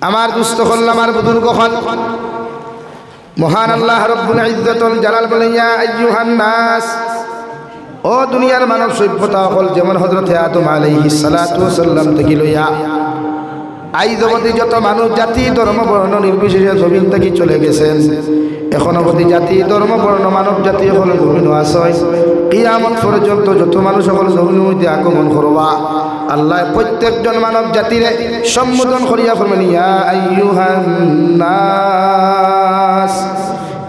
আমার দুস্থ হল আমার বুজুর্গ হল মহান আল্লাহ রব্বুল ইজ্জতুল জালাল বলেন ইয়া আইয়ুহান নাস ও দুনিয়ার মানব সভ্যতা হল যেমন হযরত আদম আলাইহিস সালাতু ওয়াস সালাম থেকে লইয়া আই জগতে যত মানুষ জাতি ধর্ম বর্ণ নির্বিশেষে জমিন থেকে চলে গেছেন এখন অবধি জাতি ধর্ম বর্ণ মানব জাতি হল জমিন আছে কিয়ামত পর্যন্ত যত মানুষ সকল জমিনের মধ্যে আগমন করবা আল্লাহ প্রত্যেকজন মানব জাতিরে সম্বোধন করিয়া ফরমান ইয়া আইয়ুহান নাস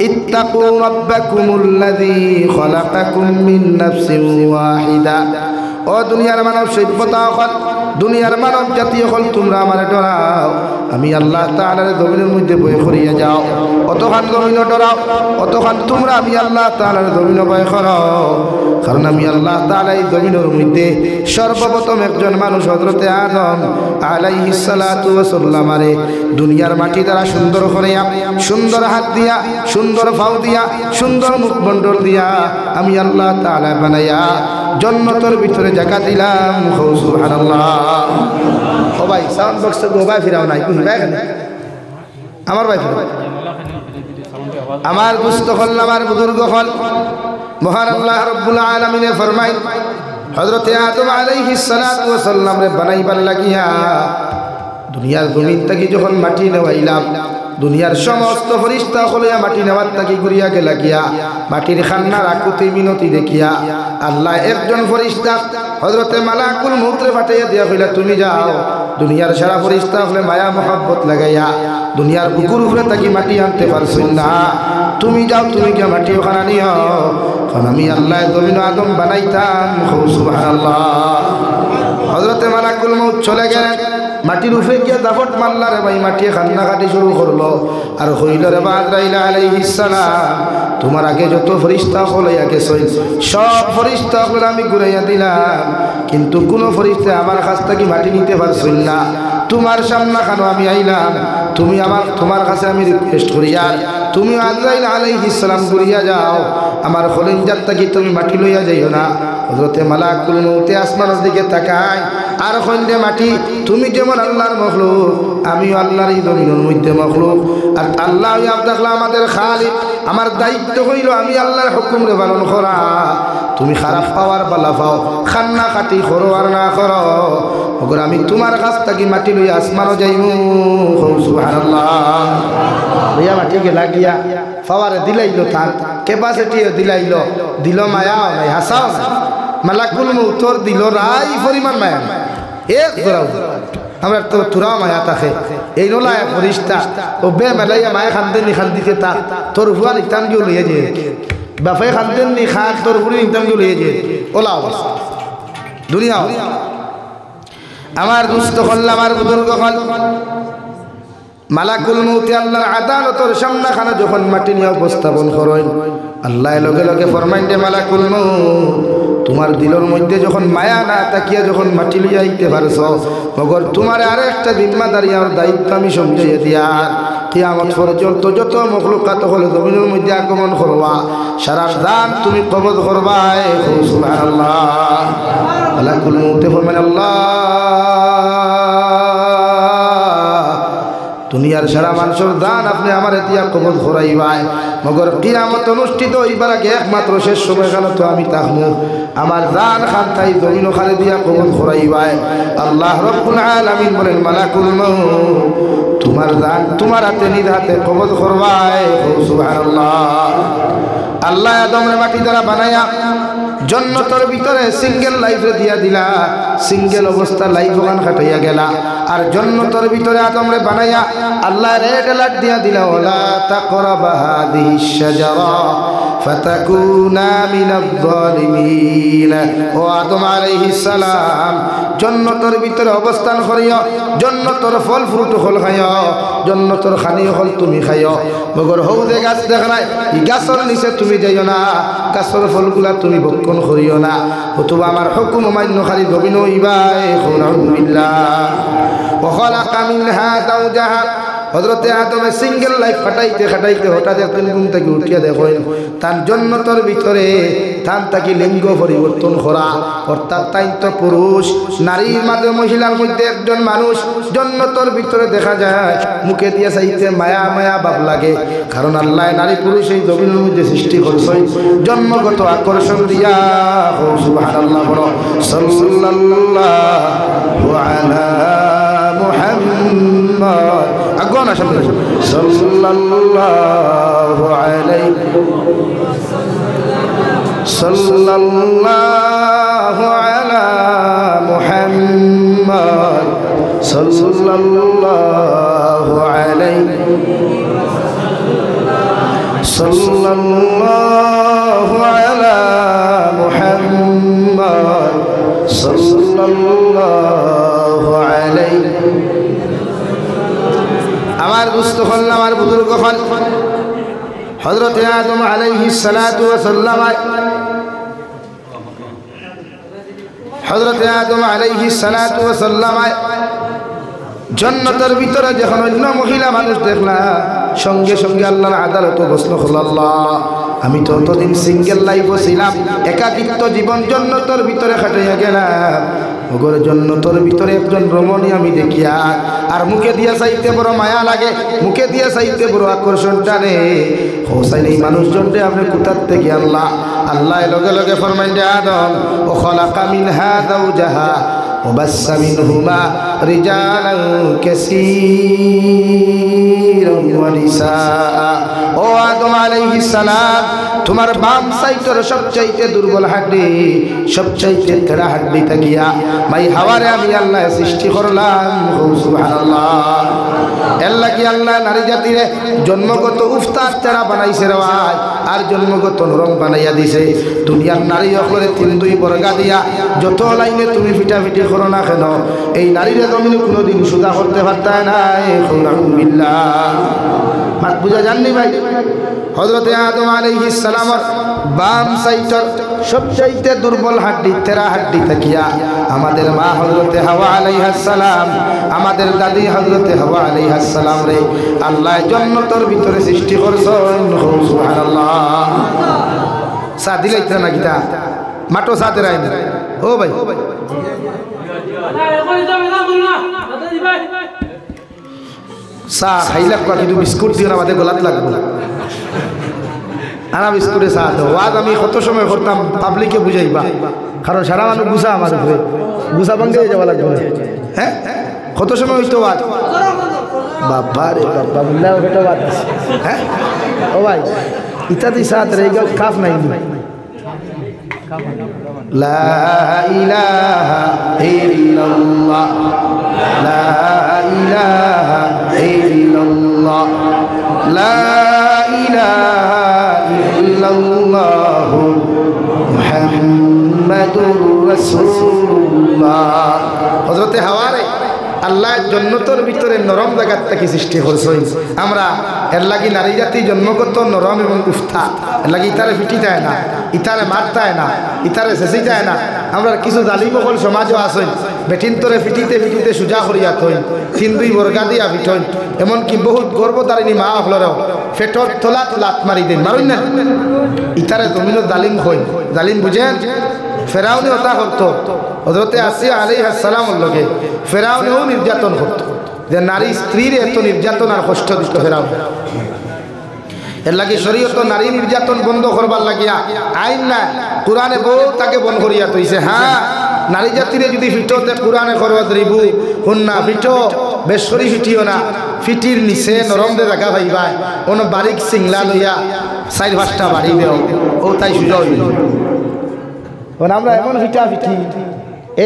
ইত্তাকু রাব্বাকুমুল্লাযী খলাকাকুম মিন নাফসিন ওয়াহিদা ও দুনিয়ার মানব সভ্যতা হল দুনিয়ার মানব জাতি হল তোমরা আমারে ডরাও আমি আল্লাহ তাআলার জমিনের মধ্যে ভয় করিয়া যাও অতখান জমিন ডরাও অতখান তোমরা আমি আল্লাহ তাআলার জমিন ভয় করো কারণ আমি আল্লাহ তাআলা এই জমিনের মধ্যে সর্বপ্রথম একজন মানুষ হযরত আদম আলাইহিস সালাতু ওয়াস সালামারে দুনিয়ার মাটি দ্বারা সুন্দর করিয়া সুন্দর হাত দিয়া সুন্দর পাও দিয়া সুন্দর মুখমণ্ডল দিয়া আমি আল্লাহ তাআলা বানাইয়া জান্নাতের ভিতরে জায়গা দিলাম সুবহানাল্লাহ ও ভাই সাউন্ড বক্স গো ভাই ফিরাও নাই কই ভাই আমার ভাই আমার দুস্থ হল আমার বুজুর্গ হল মহান আল্লাহ রব্বুল আলামিনে ফরমাই হযরত আদম আলাইহিস সালাতু ওয়াস সালাম রে বানাইবার লাগিয়া দুনিয়ার জমিন থেকে যখন মাটি নেওয়াইলাম দুনিয়ার সমস্ত ফেরেশতা হলিয়া মাটি নেওয়ার তাকি ঘুরিয়া গেলা গিয়া মাটির খান্নার আকুতি মিনতি দেখিয়া আল্লাহ একজন ফেরেশতা হযরতে মালাকুল মউতরে পাঠাইয়া দিয়া কইলা তুমি যাও দুনিয়ার সারা ফেরেশতা হলে মায়া মোহাব্বত লাগাইয়া দুনিয়ার বুকুর উপরে তাকি মাটি আনতে পারছেন না তুমি যাও তুমি গিয়া মাটি ওখানে নিও কারণ আমি আল্লাহ জমিন আদম বানাইতাম সুবহানাল্লাহ হযরতে মালাকুল মউত চলে গেলেন মাটির উপরে গিয়া দাফট মারলা রে ভাই মাটি খান্না কাটি শুরু করলো আর হইল রে আজরাইল আলাইহিস সালাম তোমার আগে যত ফেরেশতা হলাইয়া গেছে সব ফেরেশতা গুলো আমি ঘুরাইয়া দিলাম কিন্তু কোন ফেরেশতা আমার কাছ থেকে মাটি নিতে পারছেন না তোমার সামনে কেন আমি আইলাম তুমি আমার তোমার কাছে আমি রিকোয়েস্ট করিয়া তুমি আজরাইল আলাইহিস সালাম ঘুরিয়া যাও আমার খলিঞ্জাত থেকে তুমি মাটি লইয়া যাইও না হযরতে মালাকুল মউত আসমানের দিকে তাকায় আর কইলে মাটি তুমি যেমন আল্লাহর মাখলুক আমি আল্লাহর এই জমিনের মধ্যে মাখলুক আর আল্লাহ দেখলা আমাদের খালিক আমার দায়িত্ব হইল আমি আল্লাহর হুকুম রে পালন করা তুমি খারাপ পাওয়ার বালা পাও খান্না কাটি করো আর না করো ওগর আমি তোমার কাছ থেকে মাটি লইয়া আসমানও যাইমু সুবহানাল্লাহ লইয়া মাটি কে লাগিয়া পাওয়ারে দিলাইলো তার ক্যাপাসিটিও দিলাইলো দিল মায়া নাই হাসাও মালাকুল মউতর দিল রাই পরিমাণ মায়া এক ধরাও আমরা তো তুরা মায়া থাকে এই নোলায় ফরিস্তা ও বে মেলাইয়া মায়া খান্দেনি খান্দিতে তা তোর হুয়া নিতাম গিয়ে লইয়া যে বাফাই খান্দেনি খান তোর হুড়ি নিতাম গিয়ে লইয়া যে ওলা অবস্থা দুনিয়া আমার দুস্থ হল আমার বুজুর্গ হল মালাকুল মউত আল্লাহর আদালতের সামনে খানা যখন মাটি নিয়ে উপস্থাপন করেন আল্লাহ লগে লগে ফরমাইন দে মালাকুল মউত তোমার দিলের মধ্যে যখন মায়া না তাকিয়া যখন মাটি লইয়া আইতে পারছো মগর তোমার আরেকটা জিম্মাদারি আর দায়িত্ব আমি সমঝাইয়া দিয়া কিয়ামত পর্যন্ত যত মখলুকাত হলে জমিনের মধ্যে আগমন করবা সারা জান তুমি কবজ করবা সুবহানাল্লাহ মালাকুল মউত ফরমাইন আল্লাহ দুনিয়ার সারা মানুষের দান আপনি আমার এতিয়া কবজ করাইবাই মগর কিয়ামত অনুষ্ঠিত হইবার আগে একমাত্র শেষ সময় গেল তো আমি তাহমু আমার দান খান তাই জমিন খালে দিয়া কবজ করাইবাই আল্লাহ রব্বুল আলামিন বলেন মালাকুল মউত তোমার দান তোমার হাতে নিজ হাতে কবজ করবাই সুবহানাল্লাহ আল্লাহ আদমের মাটি দ্বারা বানায়া জান্নাতের ভিতরে সিঙ্গেল লাইফে দিয়া দিলা সিঙ্গেল অবস্থা লাইফ ওখান কাটাইয়া গেলা আর জান্নাতের ভিতরে আদমরে বানাইয়া আল্লাহ রেড অ্যালার্ট দিয়া দিলা ওয়ালা তাকরাবা হাদিহিশ শাজারা ফাতাকুনা মিনাজ জালিমিন ও আদম আলাইহিস সালাম জান্নাতের ভিতরে অবস্থান করিয়া জান্নাতের ফল ফ্রুট হল খাইয়া জান্নাতের খানি হল তুমি খাইয়া মগর হউদে গাছ দেখায় এই গাছের নিচে তুমি যাইও না গাছের ফলগুলা তুমি ভক্ষণ করিও না অথবা আমার হুকুম মান্য খালি জমিন হইবাই বিল্লাহ ওয়া খালাকা মিনহা যাওজাহা হযরতে আদমে সিঙ্গেল লাইফ খাটাইতে খাটাইতে হঠাৎ একদিন ঘুম থেকে উঠিয়া দেখেন তার জন্নতর ভিতরে তার তাকে লিঙ্গ পরিবর্তন করা, অর্থাৎ তাই তো পুরুষ নারীর মাঝে মহিলার মধ্যে একজন মানুষ জন্নতর ভিতরে দেখা যায়, মুখে দিয়ে চাইতে মায়া মায়া ভাব লাগে। কারণ আল্লাহ নারী পুরুষ এই জমিনের মধ্যে সৃষ্টি করছেন জন্মগত আকর্ষণ দিয়া। সুবহানাল্লাহ, সাল্লাল্লাহু আলা মুহাম্মদ, আগুন আসলে সাল্লাল্লাহু আলাইহি সাল্লাল্লাহু আলা মুহাম্মদ সাল্লাল্লাহু আলাইহি সাল্লাল্লাহু আলা মুহাম্মদ সাল্লাল্লাহু আলাইহি। আমার দুস্থ হল, আমার বুজুর্গ হল, হযরতে আদম আলাইহিস সালাতু ওয়াস সালাম, হযরতে আদম আলাইহিস সালাতু ওয়াস সালাম জান্নাতের ভিতরে যখন অন্য মহিলা মানুষ দেখলা সঙ্গে সঙ্গে আল্লাহর আদালতে বসলো, আল্লাহ আমি তো অতদিন সিঙ্গেল লাইফ ছিলাম, একাকিত্ব জীবন জন্নতের ভিতরে কাটাইয়া গেলাম, ওগর জন্নতের ভিতরে একজন রমণী আমি দেখিয়া আর মুখে দিয়া চাইতে বড় মায়া লাগে, মুখে দিয়া চাইতে বড় আকর্ষণ টানে। হোসাইন এই মানুষজনকে আপনি কোথার থেকে আল্লাহ? আল্লাহ লগে লগে ফরমাইন যে আদম ও খলাকা মিনহা যাওজাহা وبث منهما رجالا كثيرا ونساء। ও আদম আলাইহিস সালাম, তোমার বাম সাইডের সবচাইতে দুর্বল হাড্ডি, সবচাইতে তেরা হাড্ডি থাকিয়া ভাই হাওয়ারে আমি আল্লাহ সৃষ্টি করলাম। সুবহানাল্লাহ। আল্লাহ কি আল্লাহ নারী জাতিরে জন্মগত উফতার তেরা বানাইছে রে ভাই, আর জন্মগত নরম বানাইয়া দিছে। দুনিয়ার নারী অকলে ৩-২ বর্গা দিয়া যত লাইনে তুমি ফিটাফিটি করো না কেন, এই নারীরা জমিনে কোনোদিন সুদা করতে পারতায় না। মাত বুঝা জাননি ভাই? হযরতে আদম আলাইহিস সালামের বাম সাইডের সবচাইতে দুর্বল হাড্ডি তেরা হাড্ডি থাকিয়া আমাদের মা হযরতে হাওয়া আলাইহিস সালাম, আমাদের দাদি হযরতে হাওয়া আলাইহিস সালাম রে আল্লাহ জান্নাতের ভিতরে সৃষ্টি করছেন। সুবহানাল্লাহ। সা দিলাইতে না গিতা মাটো সাথে রাই ও ভাই চা খাইলাম কিন্তু বিস্কুট দিয়ে আমাদের গোলাত লাগবে আনা বিস্কুটে চা তো ওয়াজ আমি কত সময় করতাম পাবলিকে বুঝাইবা, কারণ সারা মানুষ গুছা আমার উপরে গুছা ভাঙ্গে যাওয়া লাগবে। হ্যাঁ কত সময় হইতো ওয়াজ? বাবা রে বাবা মুন্না বেটা ওয়াজ। হ্যাঁ ও ভাই ইত্যাদি সাথ রে গেল কাফ নাই লা ইলাহা ইল্লাল্লাহ লা ইলাহা ইল্লাল্লাহ লা ইলাহা ইল্লাল্লাহ মুহাম্মাদুর রাসূলুল্লাহ। হযরতে হাওয়ারে আল্লাহ জন্নতের ভিতরে নরম জায়গার থেকে সৃষ্টি করছেন। আমরা এর লাগি নারী জাতি জন্মগত নরম এবং উফতা, এর লাগি ইতারে ফিটিতায় না, ইতারে মারতায় না, ইতারে শেষিতায় না। আমরা কিছু জালিমহল সমাজও আসেন বেটিন্তরে ফিটিতে ফিটিতে সুজা করিয়া থইন, ৩-২ বর্গা দিয়া ফিঠইন, এমনকি বহুত গর্ভধারিণী মা হলরেও ফেটর তোলা লাত মারি দেন, মারুন না। ইতারে জমিন জালিম হইন, জালিম বুঝেন? ফেরাউনে হতা করতো, হযরতে আসিয়া আলাইহিস সালামের লগে ফেরাউনেও নির্যাতন করতো, যে নারী স্ত্রীর এত নির্যাতন আর কষ্ট দিত ফেরাউন। এর লাগি শরীয়ত নারী নির্যাতন বন্ধ করবার লাগিয়া আইন না, কোরআনে বহু তাকে বন্ধ করিয়া তৈছে। হ্যাঁ নারী জাতিরে যদি ফিটোতে কোরআনে করবা দিবু হুন না ফিটো বেশরি ফিটিও না, ফিটির নিচে নরম দে জায়গা পাইবাই, কোনো বারিক সিংলা লইয়া ৪-৫টা বাড়ি দেও, ও তাই সুযোগ হইল। আমরা এমন ফিটা ফিটি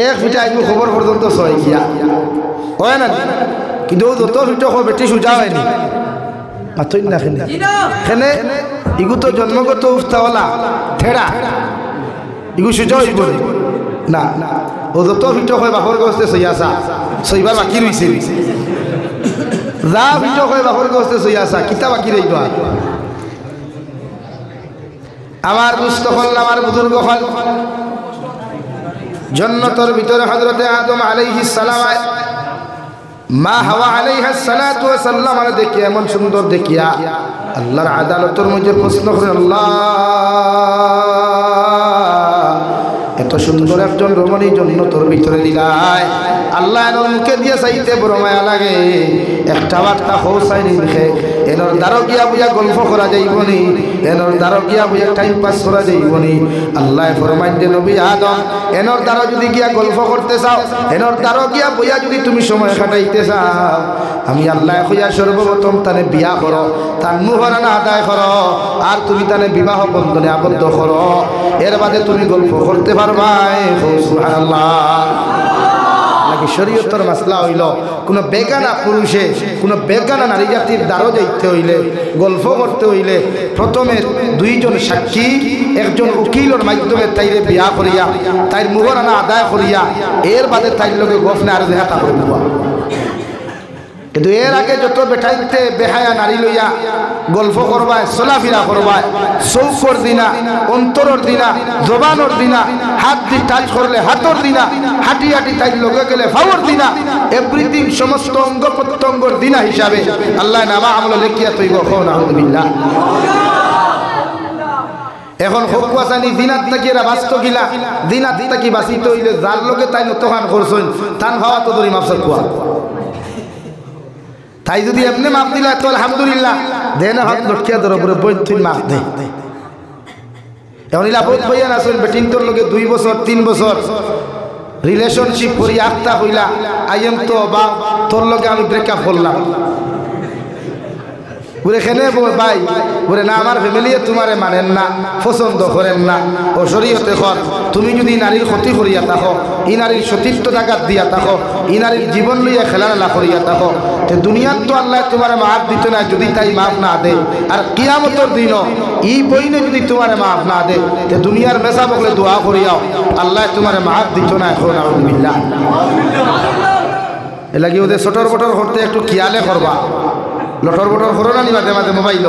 এক ফিটা আইব খবর পর্যন্ত সয় গিয়া হয় না, কিন্তু যত ফিটো বেটি সুজা হয়নি মাথই না খেনে খেনে ইগু তো জন্মগত উফতাওয়ালা ঠেড়া, ইগু সুজা হইব না। ও যত ফিটো হয় বাপর গস্তে সইয়াছা, সইবার বাকি রইছে, যা ফিটো হয় বাপর গস্তে সইয়াছা, কিতা বাকি রইব? আমার দুস্থ হল, আমার বুজুর্গ হল, জন্নতের ভিতরে হযরতে আদম আলাইহিস সালাম মা হাওয়া আলাইহিস সালাতু ওয়াস সালাম আর দেখিয়া এমন সুন্দর দেখিয়া আল্লাহর আদালতের মধ্যে প্রশ্ন করে, আল্লাহ এত সুন্দর একজন রমণী জন্য তোর ভিতরে দিলাই, আল্লাহ এর মুখে দিয়ে চাইতে বড় মায়া লাগে, একটা বার্তা পৌঁছাই নি দেখে এনর দ্বারা গিয়া বুঝা গল্প করা যাইবনি, এনর দ্বারা গিয়া বুঝা টাইম পাস করা যাইবনি। আল্লাহ ফরমাইন যে নবী আদম এনর দ্বারা যদি গিয়া গল্প করতে চাও, এনর দ্বারা গিয়া বুঝা যদি তুমি সময় কাটাইতে চাও, আমি আল্লাহ কইয়া সর্বপ্রথম তানে বিয়া করো, তার মুহরানা আদায় করো, আর তুমি তানে বিবাহ বন্ধনে আবদ্ধ করো, এর বাদে তুমি গল্প করতে পারবা। সুবহানাল্লাহ। শরীয়তের মাসলা হইল কোন বেগানা পুরুষে কোন বেগানা নারী জাতির দ্বারো যাইতে হইলে, গল্প করতে হইলে প্রথমে দুইজন সাক্ষী একজন উকিলের মাধ্যমে তাইরে বিয়া করিয়া তাইর মুহরানা আদায় করিয়া এর বাদে তাইর লোকে গফনে আর দেখা তারপরে বুয়া। কিন্তু এর আগে যত বেঠাইতে বেহায়া নারী লইয়া গল্প করবায়, চলাফেরা করবায়, চৌকর দিনা, অন্তরর দিনা, জবানর দিনা, হাত দি টাচ করলে হাতর দিনা, হাঁটি হাঁটি তাই লোকে গেলে ফাওয়ার দিনা, এভরিথিং সমস্ত অঙ্গ প্রত্যঙ্গর দিনা হিসাবে আল্লাহ নামা আমল লেখিয়া তৈব। আলহামদুলিল্লাহ। এখন হকুয়াসানি দিনাত থাকি এরা বাঁচত গিলা, দিনাত থাকি বাঁচিতে হইলে যার লোকে তাই নতখান করছেন তান ভাবা তো ধরি মাপসার কুয়া। তাই যদি এমনি মাপ দিলা তো আলহামদুলিল্লাহ, দেন হাত লটকিয়া ধরো পুরো বই তুই মাপ দে। এখন ইলা বহুত বইয়ান আসেন বেটিন তোর লোকে 2 বছর 3 বছর রিলেশনশিপ করি আত্মা হইলা, আইএম তো বা তোর লোকে আমি ব্রেকআপ করলাম, বলে খেলে ভাই বলে না আমার ফ্যামিলি তোমারে মানেন না, পছন্দ করেন না, ও শরীয়তে কর তুমি যদি নারীর ক্ষতি করিয়া থাকো, ই নারীর সতীত্ব জাগাত দিয়া থাকো, ই নারীর জীবন লইয়া খেলাধুলা করিয়া থাকো, তে দুনিয়ার তো আল্লাহ তোমার মাফ দিত না যদি তাই মাফ না দে, আর কিয়ামতের দিন ই বইনে যদি তোমার মাফ না দে তে দুনিয়ার মেসা বকলে দোয়া করিয়াও আল্লাহ তোমার মাফ দিত না। এখন আলহামদুলিল্লাহ। এ লাগি ওদের ছোটর বটর করতে একটু খেয়ালে করবা, লটর বটর করো না নি মাঝে মাঝে মোবাইল।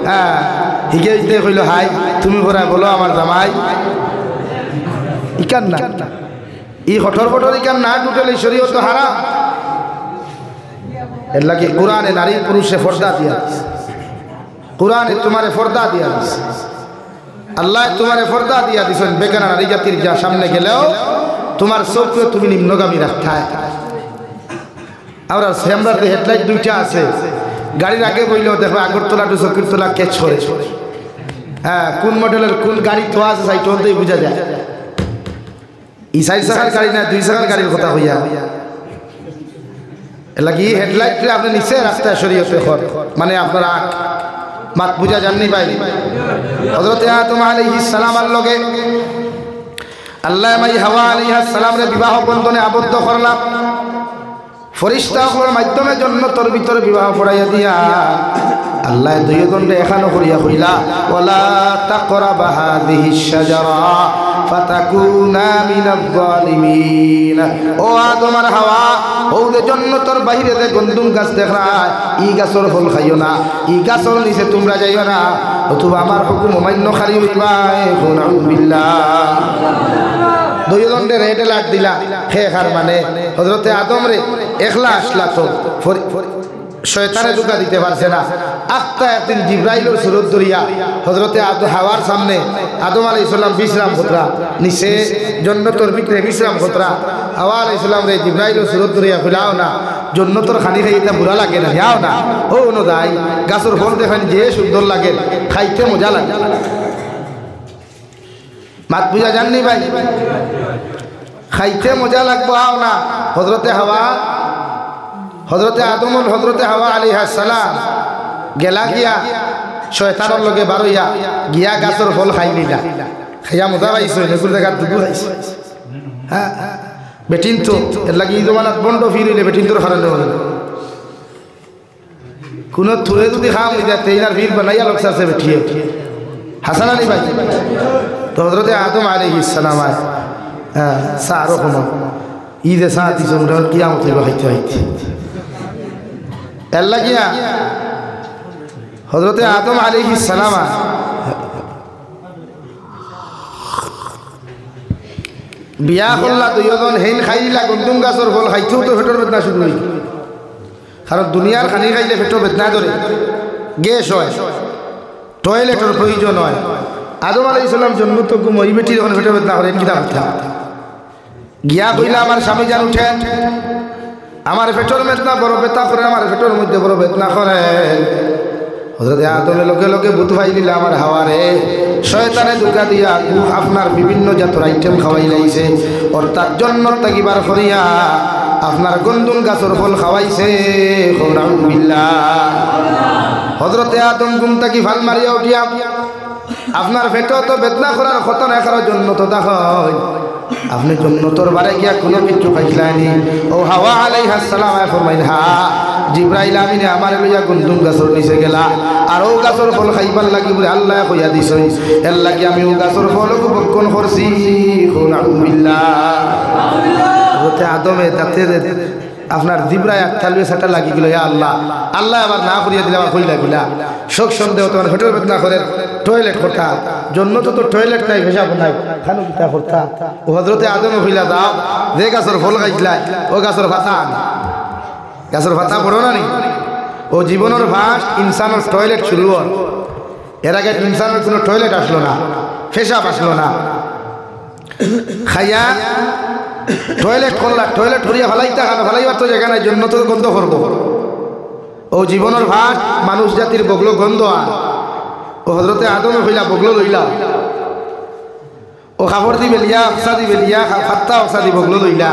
হ্যাঁ হিগে হিগে কইল হাই তুমি করা বলো আমার জামাই ইকান না, ই হটর বটর ইকান না টোটালি শরীয়ত হারাম। এর লাগি কোরআনে নারী পুরুষে পর্দা দিয়া, কোরআনে তোমারে পর্দা দিয়া দিছে, আল্লাহ তোমারে পর্দা দিয়া দিছেন। বেগানা নারী জাতির যা সামনে গেলেও তোমার চোখকে তুমি নিম্নগামী রাখায়। আমরা শ্যামরার হেডলাইট 2টা আছে, গাড়ির আগে বইলেও দেখো আগরতলা টু চকিরতলা ক্যাচ করে, হ্যাঁ কোন মডেলের কোন গাড়ি তো আছে সাইট ওতেই বোঝা যায়। ই 4 চাকার গাড়ি না 2 চাকার গাড়ির কথা হইয়া এর লাগি হেডলাইট আপনি নিচে রাস্তায় শরীয়তে মানে আপনার আখ মাত বুঝা জাননি পাই। হযরত আদম আলাইহিস সালামের লগে আল্লাহ মাই হাওয়া আলাইহিস সালাম রে বিবাহ বন্ধনে আবদ্ধ করলাম, ফেরেশতার মাধ্যমে জান্নাতের ভিতরে বিবাহ পড়াইয়া দিয়া আল্লাহ দুইজনকে এখানে করিয়া কইলা ওয়ালা তাকরাবা হাযিহিশ শাজারা ফাতাকুনা মিনাজ জালিমিন। ও আদম আর হাওয়া, ও যে জান্নাতের বাইরে যে গন্ধুম গাছ দেখরা ই গাছের ফল খাইও না, ই গাছের নিচে তোমরা যাইও না, অথবা আমার হুকুম অমান্য খালি হইবা। বিল্লাহ। দুইজনকে রেড অ্যালার্ট দিলা হে হার মানে হযরতে আদম রে একলা আসলা তো শয়তানে ধোঁকা দিতে পারছে না। আত্মা একদিন জিব্রাইলের সুরত ধরিয়া হযরতে হাওয়ার সামনে আদম আলাইহিস সালাম বিশ্রাম খতরা নিচে জান্নাতের ভিতরে বিশ্রাম খতরা। হাওয়া আলাইহিস সালাম রে জিব্রাইলের সুরত ধরিয়া কইলাও না জান্নাতের খানি খাইতে বুড়া লাগে না, যাও না ও ন দাই গাছের ফল দেখান যে সুন্দর লাগে, খাইতে মজা লাগে। মাত বুঝা জাননি ভাই, খাইতে মজা লাগবো আও না। হযরতে হাওয়া হযরতে আদম হযরতে হাওয়া আলাইহিস সালাম গেলা গিয়া শয়তানের লগে বারইয়া গিয়া গাছের ফল খাইলি না, খাইয়া মজা পাইছো এগুলো জায়গা দুবু খাইছে। হ্যাঁ বেটিন তো এর লাগি জমানাত বন্ধ ফিরিলে বেটিন তোর হারানো হল কোন থুয়ে যদি খাম হয়ে যায় তেইনার ভিড় বানাইয়া লোক আছে বেঠিয়ে হাসান আলী ভাই। তো হযরতে আদম আলাইহিস সালাম আয় হ্যাঁ সারো কোন ঈদে সাথী তোমরা কিয়ামত হইবা খাইতে হইতে এর লাগিয়া হযরতে আদম আলাইহিস সালাম বিয়া করলা দুইজন হেন খাইলা গন্ধুম গাছের ফল খাইতেও তো পেটের বেদনা শুরু হইল। কারণ দুনিয়ার খানি খাইলে পেটও বেদনা ধরে, গ্যাস হয়, টয়লেটের প্রয়োজন হয়। আদম আলাইহিস সালাম জন্ম তো ওই বেটির যখন পেটে বেদনা করেন কিনা কথা গিয়া কইলা আমার স্বামী জান উঠেন, আমার পেটের বেদনা বড় ব্যথা করে, আমার পেটের মধ্যে বড় বেদনা করে। হযরতে আদমের লগে লগে বুধ ভাই দিলা আমার হাওয়ারে শয়তানে দুর্গা দিয়া আপনার বিভিন্ন জাতের আইটেম খাওয়াই লাইছে, অর্থাৎ জন্নত তাকিবার করিয়া আপনার গন্ধুম গাছের ফল খাওয়াইছে। বিল্লাহ হযরতে আদম ঘুম থাকি ভাল মারিয়া উঠিয়া আপনার পেটও তো বেদনা করার কথা না, কারোর জন্য তো দেখায় আপনি জন্নতর বারে গিয়া কোনো কিছু খাইছিলেন। ও হাওয়া আলাইহিস সালাম ফরমাইল হা জিবরাইল আমিনে আমার লইয়া গন্ধুম গাছের নিচে গেলা, আর ও গাছের ফল খাইবার লাগি বলে আল্লাহ কইয়া দিছে, এর লাগি আমি ও গাছের ফল ভক্ষণ করছি। বিল্লাহ হতে আদমে তাতে আপনার জিব্রায় আত্মালুয়ে সেটা লাগি গেল, আল্লাহ আল্লাহ আবার না করিয়া দিলে আবার কইলা গিলা শোক সন্দেহ তোমার পেটের বেদনা করে টয়লেট করতা, জন্য তো টয়লেট নাই ভেসা নাই খানো কিতা করতা। ও হযরতে আদম হইলা দাও যে গাছের ফল খাইছিলা ও গাছের ভাতা, গাছের ভাতা পড়ো না নি। ও জীবনের ফার্স্ট ইনসানের টয়লেট শুরু হয়, এর আগে ইনসানের কোনো টয়লেট আসলো না, ফেসাব আসলো না। খাইয়া টয়লেট করলা, টয়লেট করিয়া ভালাইতা খানো, ভালাইবার তো জায়গা নাই, জন্য তো গন্ধ করবো। ও জীবনের ভাত মানুষ জাতির বগলো গন্ধ। ও হযরতে আদমে হইলা বগলো লইলা, ও খাবার দিবে লিয়া অক্সা দিবে লিয়া ফাত্তা অক্সা দি বগলো লইলা।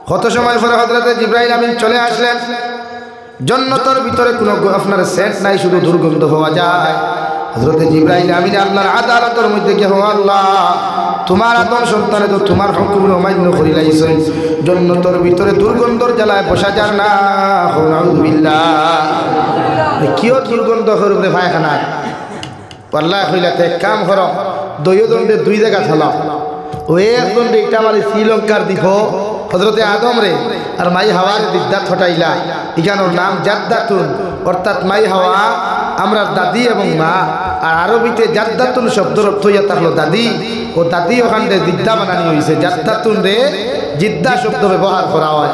কত সময় পরে হযরতে জিবরাইল আমিন চলে আসলেন। জন্নতের ভিতরে কোনো আপনার সেন্ট নাই, শুধু দুর্গন্ধ পাওয়া যায়। হযরতে জিবরাইল আমিন আল্লাহর আদালতের মধ্যে গিয়ে, ও আল্লাহ তোমার আদম সন্তানে তো তোমার হুকুম অমান্য করি লাইছে, জন্নতের ভিতরে দুর্গন্ধর জ্বালায় বসা যার না। বিল্লাহ কিয় দুর্গন্ধ করবে পায়খানায়? আল্লাহ কইলাতে কাম করো, দৈয়দণ্ডে দুই জায়গা থালাও, ও এক দণ্ডে এটা আমার শ্রীলঙ্কার দিব হযরতে আদম রে, আর মাই হাওয়ার বিদ্যাত হটাইলা, এখানোর নাম জাদ্দাতুন, অর্থাৎ মাই হাওয়া আমরা দাদি এবং মা। আর আরবিতে জাদ্দাতুন শব্দের অর্থ ইয়া থাকলো দাদি, ও দাদি ওখান থেকে জিদ্দা বানানি হয়েছে, জাদ্দাতুন রে জিদ্দা শব্দ ব্যবহার করা হয়।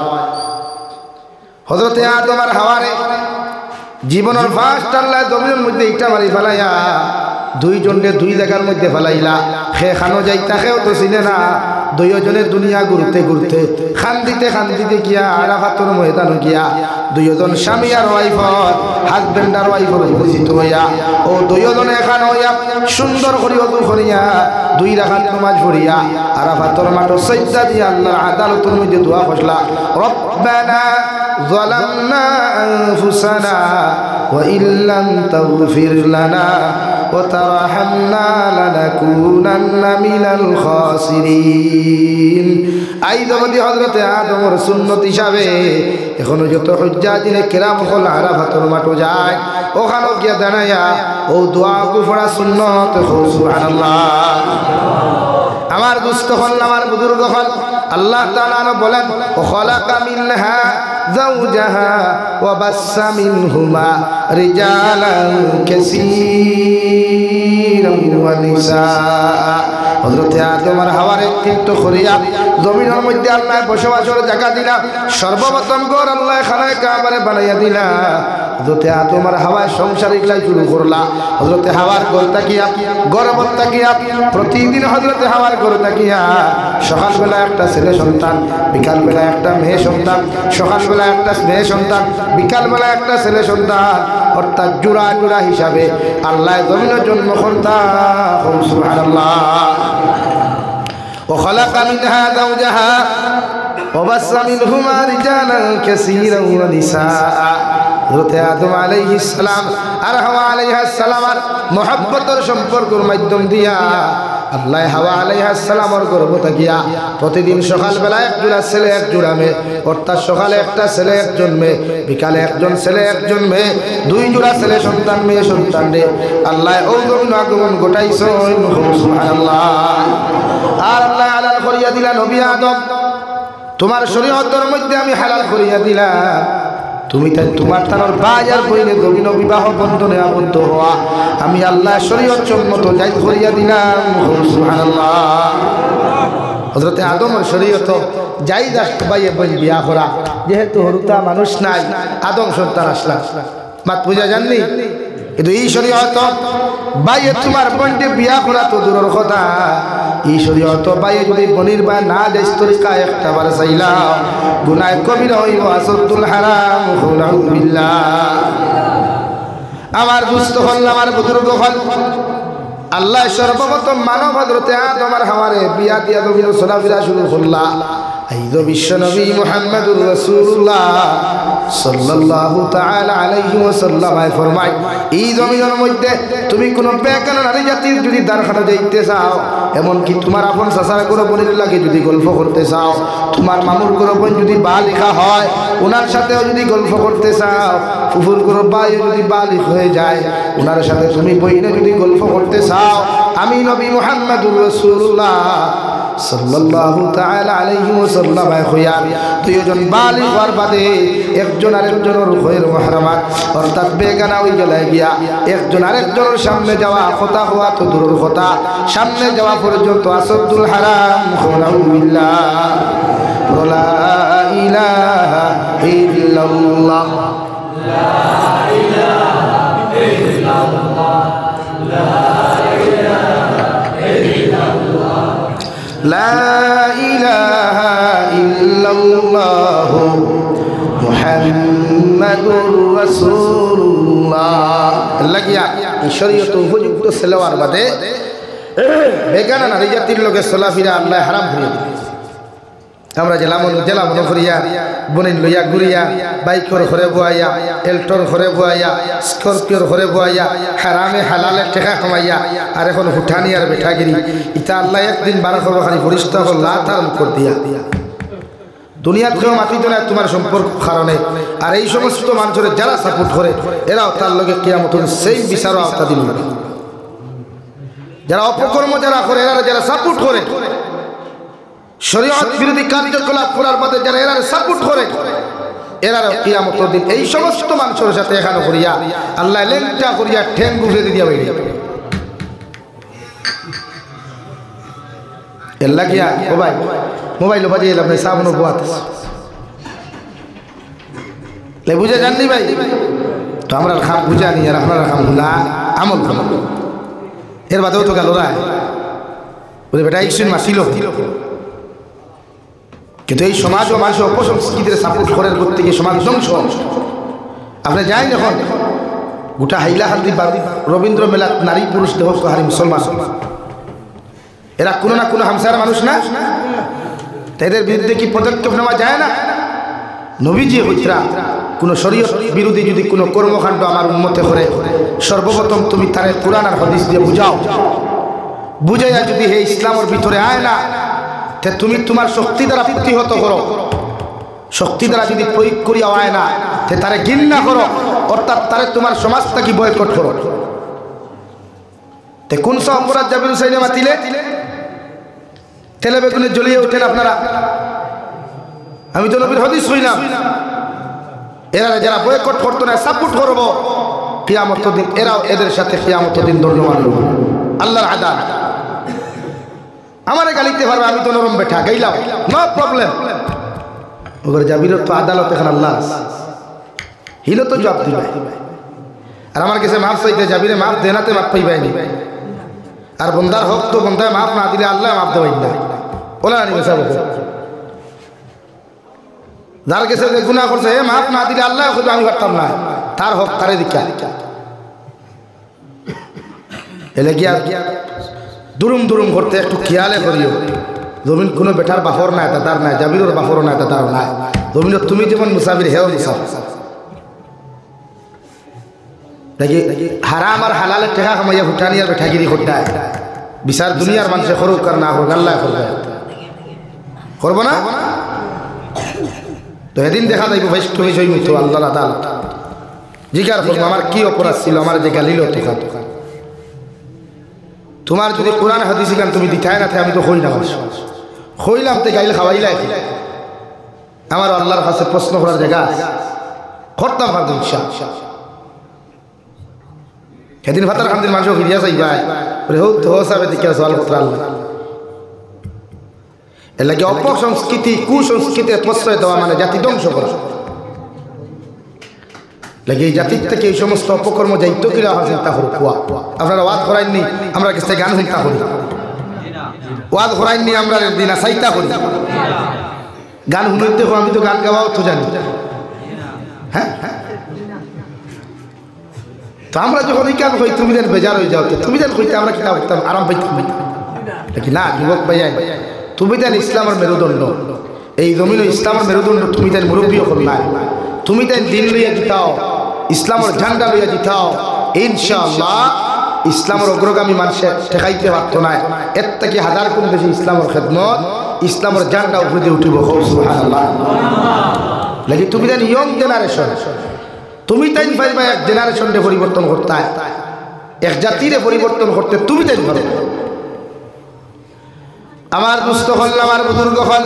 হযরতে আদম আর হাওয়ারে জীবনের ফার্স্ট আল্লাহ জমিনের মধ্যে ইটা মারি ফেলাইয়া দুইজনে দুই জায়গার মধ্যে ফেলাইলা। সে খানো যাইতা সেও তো চিনে না, দুইজনের দুনিয়া ঘুরতে ঘুরতে খান্দিতে গিয়া আরাফাতর ময়দান গিয়া দুইজন স্বামী আর ওয়াইফর হাজবেন্ড আর ওয়াইফর পরিচিত হইয়া ও দুইজনে এখান হইয়া সুন্দর করি অদু করিয়া দুই রাখাত নামাজ পড়িয়া আরাফাতর মাঠ সাজদা দিয়া আল্লাহর আদালতের মধ্যে দোয়া করলা, রব্বানা যালামনা আনফুসানা ওয়া ইল্লাম তাগফির লানা ওয়া তারহামনা লানাকুনান্না মিনাল খাসিরিন। আই দমদি হযরতে আদমের সুন্নত হিসাবে এখনো যত হুজ্জাতিনে কিরাম হল আরাফাতের মাঠে যায়, ওখানে গিয়া দাঁড়াইয়া ও দোয়া পড়া সুন্নত। সুবহানাল্লাহ। আমার দুস্থ হল, আমার বুজুর্গ হল, আল্লাহ তাআলা বলেন ও খালাকা মিনহা যাওজাহা ওয়া বাসসা মিনহুমা রিজালান কাসীরান ওয়া নিসা। হযরতে আদম আর হাওয়ার একত্রিত করিয়া জমিনের মধ্যে আল্লাহ বসবাসের জায়গা দিলা। সর্বপ্রথম ঘর আল্লাহ খানায় কাবারে বানাইয়া দিলা। হযরতে আদম আর হাওয়ার সংসার ইকলাই শুরু করলা। হযরতে হাওয়ার ঘর তাকিয়া গর্ভত তাকিয়া প্রতিদিন হযরতে হাওয়ার ঘর তাকিয়া সকালবেলা একটা ছেলে সন্তান, বিকালবেলা একটা মেয়ে সন্তান, সকালবেলা একটা মেয়ে সন্তান, বিকালবেলা একটা ছেলে সন্তান, অর্থাৎ জোড়া জোড়া হিসাবে আল্লাহ জমিনের জন্ম কর্তা। সুবহানাল্লাহ। وخلق منها زوجها وبث منهما رجالا كثيرا ونساء। হযরতে আদম আলাইহিস সালাম আর হাওয়া আলাইহিস সালামের মহব্বতের সম্পর্কের মাধ্যম দিয়া আল্লাহ হাওয়া আলাইহিস সালামের গর্ভ থাকিয়া প্রতিদিন সকালবেলা এক জোড়া ছেলে এক জোড়া মেয়ে, অর্থাৎ সকালে একটা ছেলে একজন মেয়ে, বিকালে একজন ছেলে একজন মেয়ে, দুই জোড়া ছেলে সন্তান মেয়ে সন্তান রে আল্লাহ ওগমন আগমন ঘটাইছেন। সুবহানাল্লাহ। আর আল্লাহ হালাল করিয়া দিলা নবী আদম, তোমার শরীয়তের মধ্যে আমি হালাল করিয়া দিলাম, তুমি তাই তোমার তার বাজার কইলে গভীর বিবাহ বন্ধনে আবদ্ধ হওয়া আমি আল্লাহ শরীয়ত সম্মত জায়েজ করিয়া দিলাম। সুবহানাল্লাহ। হযরতে আদমের শরীয়ত যাই দাস বাইয়ে বোন বিয়া করা, যেহেতু হরুতা মানুষ নাই, আদম সন্তান আসলা, মাত বুঝা জাননি। কিন্তু এই শরীয়ত বাইয়ে তোমার বোনকে বিয়া করা তো দূরের কথা, এই শরীয়ত বাইয়ে যদি বনির বা না দেশ তরিকা একটা বার চাইলাম, গুনায় কবিরা হইব আসদ্দুল হারাম বিল্লাহ। আমার দুস্থ হল, আমার বুজুর্গ হল, আল্লাহ সর্বপ্রথম মানব হযরতে আদম আর হাওয়ারে বিয়া দিয়া বিভিন্ন চলাফেরা শুরু করলা। এই তো বিশ্ব নবী মুহাম্মদুর রাসূলুল্লাহ সাল্লাল্লাহু তাআলা আলাইহি ওয়াসাল্লাম ফরমায়, এই জমিনের মধ্যে তুমি কোনো বেকার নারী জাতির যদি দারখানা যাইতে চাও, এমনকি তোমার আপন চাচার কোনো বোনের লাগে যদি গল্প করতে চাও, তোমার মামুর কোনো বোন যদি বালিকা হয় ওনার সাথেও যদি গল্প করতে চাও, ফুফুর কোনো ভাই যদি বালিক হয়ে যায় ওনার সাথে তুমি বইনে যদি গল্প করতে চাও, আমি নবী মুহাম্মদুর রাসূলুল্লাহ সাল্লাল্লাহু তাআলা আলাইহি ওয়াসাল্লাম খয়ার দুইজন বালিগ হওয়ার বাদে একজন আরেকজনের খয়ের মুহরমাত অর্থাৎ বেগানা হয়ে গেলে গিয়া একজন আরেকজনের সামনে যাওয়া কথা হওয়া তো দূরের কথা, সামনে যাওয়া পর্যন্ত আসদ্দুল হারাম বিল্লাহ। লা ইলাহা ইল্লাল্লাহ, লা ইলাহা ইল্লাল্লাহ, লা লা ইলাহা ইল্লাল্লাহ মুহাম্মাদুর রাসূলুল্লাহ। লাগিয়া শরীয়ত উপযুক্ত সেলাওয়ার বাদে বেগানা নারী জাতির লোকের চলাফেরা আল্লাহ হারাম করে দিয়েছে। আমরা জেলা মনে করিয়া বনিন লইয়া ঘুরিয়া বাইকর ঘরে বয়াইয়া, এল্টোর ঘরে বয়াইয়া, স্করপিওর ঘরে বয়াইয়া, হারামে হালালে টেকা কমাইয়া, আর এখন হুঠানি আর বেঠাগিরি, ইটা আল্লাহ একদিন 12 করবো খালি ফরিস্তা হল্লা তার মুখর দিয়া দুনিয়াত কেউ মাতিত না তোমার সম্পর্ক কারণে। আর এই সমস্ত মানুষের যারা সাপোর্ট করে এরাও তার লগে কিয়ামতের সেই বিচারও আওতা দিল। যারা অপকর্ম যারা করে এরা যারা সাপোর্ট করে, শরীয়ত বিরোধী কার্যকলাপ করার মধ্যে যারা এরা সাপোর্ট করে, এরা কিয়ামতের দিন এই সমস্ত মানুষের সাথে এখানে করিয়া আল্লাহ লেংটা করিয়া ঠ্যাং গুঁজে দিয়া বেরিয়ে এল্লা গিয়া ও ভাই মোবাইল বাজিয়ে এলাম নাই সাবনো বোয়াত লে বুঝে জাননি ভাই। তো আমরা খাম বুঝা নি আর আপনারা খাম ভুলা আমল খাম, এর বাদেও তো গেল রায় বলে বেটা ইসিন মাসিল। কিন্তু এই সমাজ ও মানুষ অপসংস্কৃতির সাপোর্ট করার করতে গিয়ে সমাজ ধ্বংস। আপনি যাই এখন গোটা হাইলাকান্দি রবীন্দ্র মেলা নারী পুরুষ দেহ হারি মুসলমান, এরা কোনো না কোনো হামসার মানুষ না, এদের বিরুদ্ধে কি পদক্ষেপ নেওয়া যায় না? নবীজি হইতরা কোনো শরীয়ত বিরোধী যদি কোনো কর্মকাণ্ড আমার উম্মতে করে, সর্বপ্রথম তুমি তারে কোরআন আর হাদিস দিয়ে বুঝাও, বুঝাইয়া যদি হে ইসলামের ভিতরে আয় না, তে তুমি তোমার শক্তি দ্বারা প্রতিহত করো, শক্তি দ্বারা যদি প্রয়োগ করিয়া আয় না, তে তারে ঘৃণা করো, অর্থাৎ তারে তোমার সমাজটাকে বয়কট করো। তে কোন সব অপরাধ জাবির হুসাইনে মাতিলে তেলে বেগুনে জ্বলিয়ে ওঠেন আপনারা? আমি তো নবীর হাদিস হইলাম, এরা যারা বয়কট করতো না সাপোর্ট করবো, কিয়ামতের দিন এরাও এদের সাথে কিয়ামতের দিন দণ্ড মানব। আল্লাহর আদালত আমারে গালিতে পারবে, আমি তো নরম বেঠা গাইলাম, নো প্রবলেম। ওগর জাবিরের তো আদালত এখন আল্লাহ হিলো তো জবাব দিবে। আর আমার কাছে মাফ চাইতে জাবিরে মাফ দেনাতে মাফ পাইবাইনি, আর বন্দার হক তো বন্দায় মাফ না দিলে আল্লাহ মাফ দেওয়াই না। ওলা আনি বেসা বলছে যার কাছে যে গুনাহ করছে হে মাফ না দিলে আল্লাহ খুঁজে আমি পারতাম না, তার হক তারে দিকা এলে গিয়া দুরুম দুরুম করতে একটু খেয়ালে করিও। জমিন কোনো বেটার বাফর না, এটা তার নাই, জাবিরের বাফরও না, এটা তার নাই। জমিন তুমি যেমন মুসাফির হেও মুসাফির দেখি হারাম আর হালালের টেকা কামাইয়া ভুটানি আর বেঠাগিরি করতে বিচার দুনিয়ার মানুষে করুক আর না করুক আল্লাহ করবে, করবো না? তো এদিন দেখা যাইব ভাইষ্ট হয়ে মতো আল্লাহ আদালত জিজ্ঞাসা করবো আমার কি অপরাধ ছিল, আমার যে গালিল তোমার যদি কোরআন হাদিস গান তুমি দিতাই না, আমি তো হই না হইলাম তো গাইলে খাওয়াইলাই আমার আল্লাহর কাছে প্রশ্ন করার জায়গা করতাম পারতো ইচ্ছা। সেদিন ভাতার খান্দির মানুষ ফিরিয়া চাই ভাই বলে হোক তো সাবে দিকে সোয়াল করতে আল্লাহ এর লাগে অপসংস্কৃতি কুসংস্কৃতির প্রশ্রয় দেওয়া মানে জাতি ধ্বংস করা লাগে। এই জাতির থেকে এই সমস্ত অপকর্ম যাইত কিরা চিন্তা করুক। আপনারা ওয়াদ করাইননি, আমরা কাছে গান চিন্তা করি, ওয়াদ করাইননি আমরা দিনা চাইতা করি, গান শুনতে আমি তো গান গাওয়াও তো জানি। হ্যাঁ, তো আমরা যখন এই কাজ হই তুমি যেন বেজার হয়ে যাও, তুমি যেন কইতে আমরা কিতাব করতাম আরাম পাইতাম নাকি না? যুবক ভাইয়াই, তুমি যেন ইসলামের মেরুদণ্ড, এই জমিন ইসলামের মেরুদণ্ড, তুমি যেন মুরব্বী হল না, তুমি যেন দিন লইয়া জিতাও, ইসলামের ঝান্ডা লইয়া জিতাও, ইনশাআল্লাহ ইসলামের অগ্রগামী মানুষের ঠেকাইতে পারত না। এর থেকে হাজার কোন বেশি ইসলামের খেদমত, ইসলামের ঝান্ডা উপরে উঠিব। সুবহানাল্লাহ। লাগে তুমি যেন ইয়ং জেনারেশন, তুমি তাই পাইবা এক জেনারেশনকে পরিবর্তন করতে, এক জাতিরে পরিবর্তন করতে তুমি তাই পারো। আমার দুস্থ হল, আমার বুজুর্গ হল,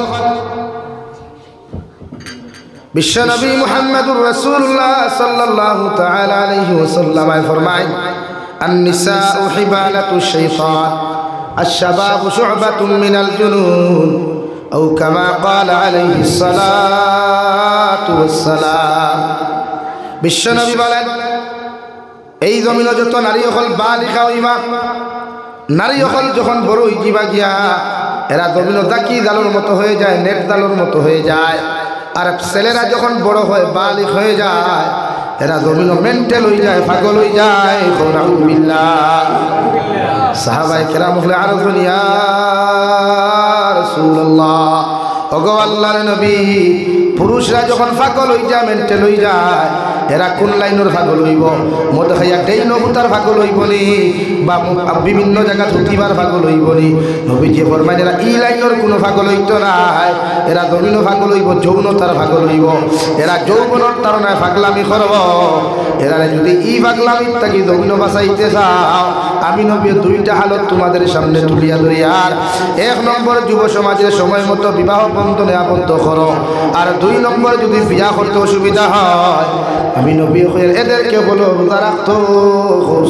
বিশ্বনবী মুহাম্মদুর রাসূলুল্লাহ সাল্লাল্লাহু তাআলা আলাইহি ওয়াসাল্লাম ফরমায়, আন-নিসাউ হিবালাতু শাইতান, আশ-শাবাবু শু'বাতুন মিনাল জুনুন, আও কামা ক্বালা আলাইহিস সালাতু ওয়াসসালাম। বিশ্বনবী বলেন, এই জমিনে যত নারী হল বালিকা হইবা, নারী হল যখন বড় হইবা গিয়া এরা জমিন দাকি জালোর মতো হয়ে যায়, নেট জালোর মতো হয়ে যায়। আর ছেলেরা যখন বড় হয় বালিক হয়ে যায়, এরা জমিন মেন্টাল হয়ে যায়, পাগল হয়ে যায়। সাহাবায়ে কেরাম হলে আরো ইয়া রাসূলুল্লাহ, ওগো আল্লাহর নবী, পুরুষরা যখন পাগল হয়ে যায়, মেন্টাল হয়ে যায়, এরা কোন লাইনের পাগল হইব? মদ খাইয়া ডেই নবুতার পাগল হইব নি, বা বিভিন্ন জায়গা ধুতিবার পাগল হইব নি? নবীজি ফরমায় এরা ই লাইনের কোনো পাগল হইতো নাই, এরা জমিন পাগল হইব, যৌনতার পাগল হইব। এরা যৌবনের তারনায় পাগলামি করব। এরা যদি ই পাগলামির থাকি জমিন বাঁচাইতে চাও, আমি নবী দুইটা হালত তোমাদের সামনে তুলিয়া ধরি। আর এক নম্বর, যুব সমাজের সময় মতো বিবাহ বন্ধনে আবদ্ধ করো। আর দুই নম্বর, যদি বিয়া করতে অসুবিধা হয়, আমি নবী এদেরকে বলো রোজা রাখতো।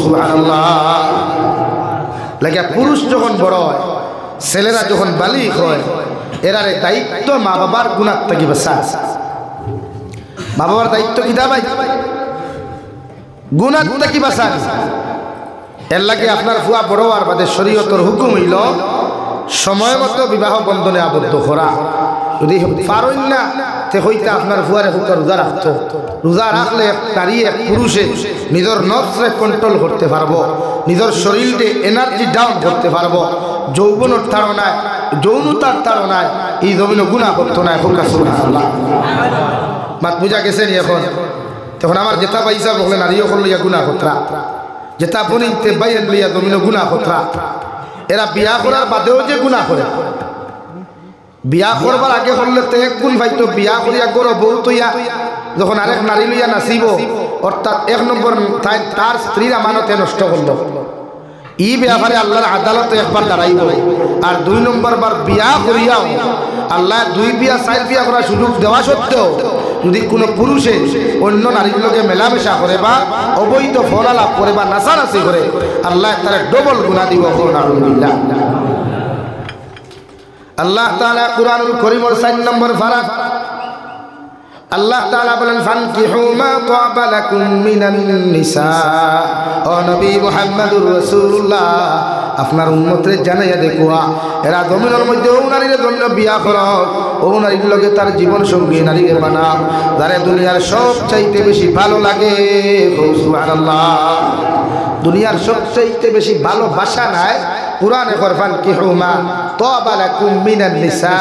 সুবহানাল্লাহ। লাগে পুরুষ যখন বড় হয়, ছেলেরা যখন বালিক হয়, এরার দায়িত্ব মা বাবার গুণার থেকে বাঁচা। মা বাবার দায়িত্ব কি দাবাই? গুণার থেকে বাঁচা। এর লাগে আপনার ফুয়া বড় আর বাদে শরীয়তের হুকুম হইল সময় মতো বিবাহ বন্ধনে আবদ্ধ করা। যদি পারেন না তে হইতে আপনার ফুয়ারে হুকা রোজা রাখতো। রোজা রাখলে নারী এক পুরুষে নিজের নফসে কন্ট্রোল করতে পারবো, নিজের শরীরকে এনার্জি ডাউন করতে পারবো। যৌবনের তাড়নায়, যৌনতার তাড়নায় এই জমিন গুণা করতো না। হুকা সুবহানাল্লাহ। মাত বুঝা গেছে নি? এখন তখন আমার যেটা পাইসা বলে নারীও করলে গুণা করতরা, যেটা বনিতে বাইন লইয়া জমিন গুণা করতরা। এরা বিয়া করার বাদেও যে গুণা করে, বিয়া করবার আগে করলে তো এক গুণ পাইতো, বিয়া করিয়া গরো বউ তৈয়া যখন আরেক নারী লইয়া নাচিব, অর্থাৎ এক নম্বর তার স্ত্রীর আমানতে নষ্ট করলো। ই ব্যাপারে আল্লাহর আদালতে একবার দাঁড়াইব। আর দুই নম্বর বার বিয়া করিয়াও আল্লাহ দুই বিয়া চার বিয়া করার সুযোগ দেওয়া সত্ত্বেও যদি কোনো পুরুষে অন্য নারীর লোকে মেলামেশা করে বা অবৈধ ফলালাভ করে বা নাচানাচি করে, আল্লাহ তারা ডবল গুনাহ দিব। আল্লাহ তাআলা কুরআনুল কারীমের 4 নম্বর পারা আল্লাহ তাআলা বলেন, ফানকিহু মা তাবা লাকুম মিনান নিসা। ও নবী মুহাম্মদুর রাসূলুল্লাহ, আপনার উম্মতরে জানাইয়া দেখুয়া এরা জমিনের মধ্যে ও নারীর জন্য বিয়া করো, ও নারীর লগে তার জীবন সঙ্গী নারীকে বানাও, যারে দুনিয়ার সবচাইতে বেশি ভালো লাগে। সুবহানাল্লাহ। দুনিয়ার সবচাইতে বেশি ভালোবাসা নাই কুরআনে ফরমান কিহু মা তাবা লাকুম মিনান নিসা।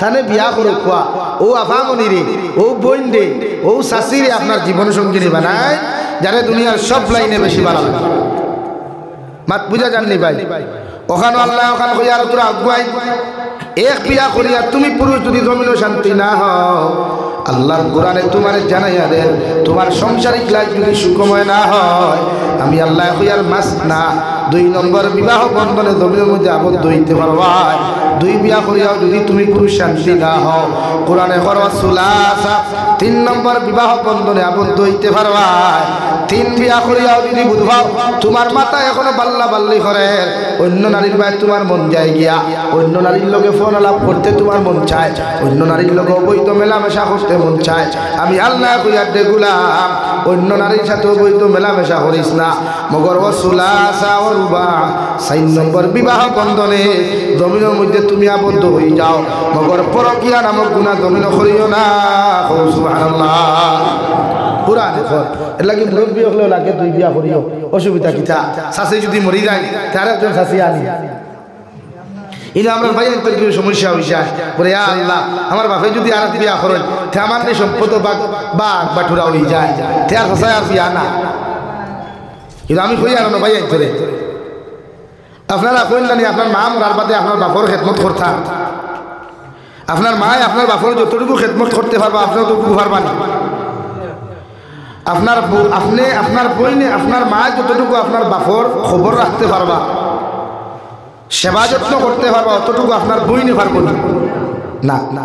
তানে বিয়া করো কোয়া ও আফামনি রে, ও বোন রে, ও শাশি রে আপনার জীবন সঙ্গিনী বানায়, যারা দুনিয়ার সব লাইনে বেশি ভালো লাগে। মাত বুঝা জাননি ভাই? ওখানে আল্লাহ ওখানে কইয়া আর তোরা আগুয়াই এক বিয়া করিয়া তুমি পুরুষ যদি জমিনও শান্তি না হও, আল্লাহর কোরআনে তোমার জানাইয়া দেন তোমার সংসারিক লাইফ যদি সুখময় না হয়, আমি আল্লাহ কইয়ার মাস না 2 নম্বর বিবাহ বন্ধনে জমিনের মধ্যে আবদ্ধ হইতে পারবা। 2 বিয়া করিয়াও যদি তুমি পুরুষ শান্তি না হও, কোরআনে করো সুলাসা তিন নম্বর বিবাহ বন্ধনে আবদ্ধ হইতে পারবা। তিন বিয়া করিয়াও যদি বুঝবাও তোমার মাথা এখনো বাল্লা বাল্লি করে, অন্য নারীর ভাই তোমার মন যায় গিয়া, অন্য নারীর লোকে ফোন আলাপ করতে তোমার মন চায়, অন্য নারীর লোকে অবৈধ মেলামেশা করতে মন চায়, আমি আল্লাহ কইয়ার দেখলাম অন্য নারীর সাথে অবৈধ মেলামেশা করিস না। মগর ওয়াসুলাসা ওয়া রুবা, 4 নম্বর বিবাহ বন্ধনে জমিনের মধ্যে তুমি আবদ্ধ হয়ে যাও, মগর পরকিয়া নামক গুনাহ জমিন করিও না। সুবহানাল্লাহ। পুরান এখন এর লাগে মুরব্বী হলেও লাগে 2 বিয়া করিও, অসুবিধা কিতা? শাশি যদি মরি যায় তার একজন শাশি আনি ইনা আমরা ভাই কিছু সমস্যা হইছে বলে আল্লাহ আমার বাপে যদি আর বিয়া করেন তে আমার এই সম্পদ বাগ বাটুরা হয়ে যায়, তে আর শাশি আর বিয়া না। কিন্তু আমি কই আর ভাই করে আপনারা কইলেন না আপনার মা মরার বাদে আপনার বাপর খেদমত করতা, আপনার মা আপনার বাপর যতটুকু খেদমত করতে পারবা আপনি ততটুকু পারবা না। আপনার আপনি আপনার বইনে আপনার মা যতটুকু আপনার বাপর খবর রাখতে পারবা, সেবা যত্ন করতে পারবা, অতটুকু আপনার বইনে পারবো না, না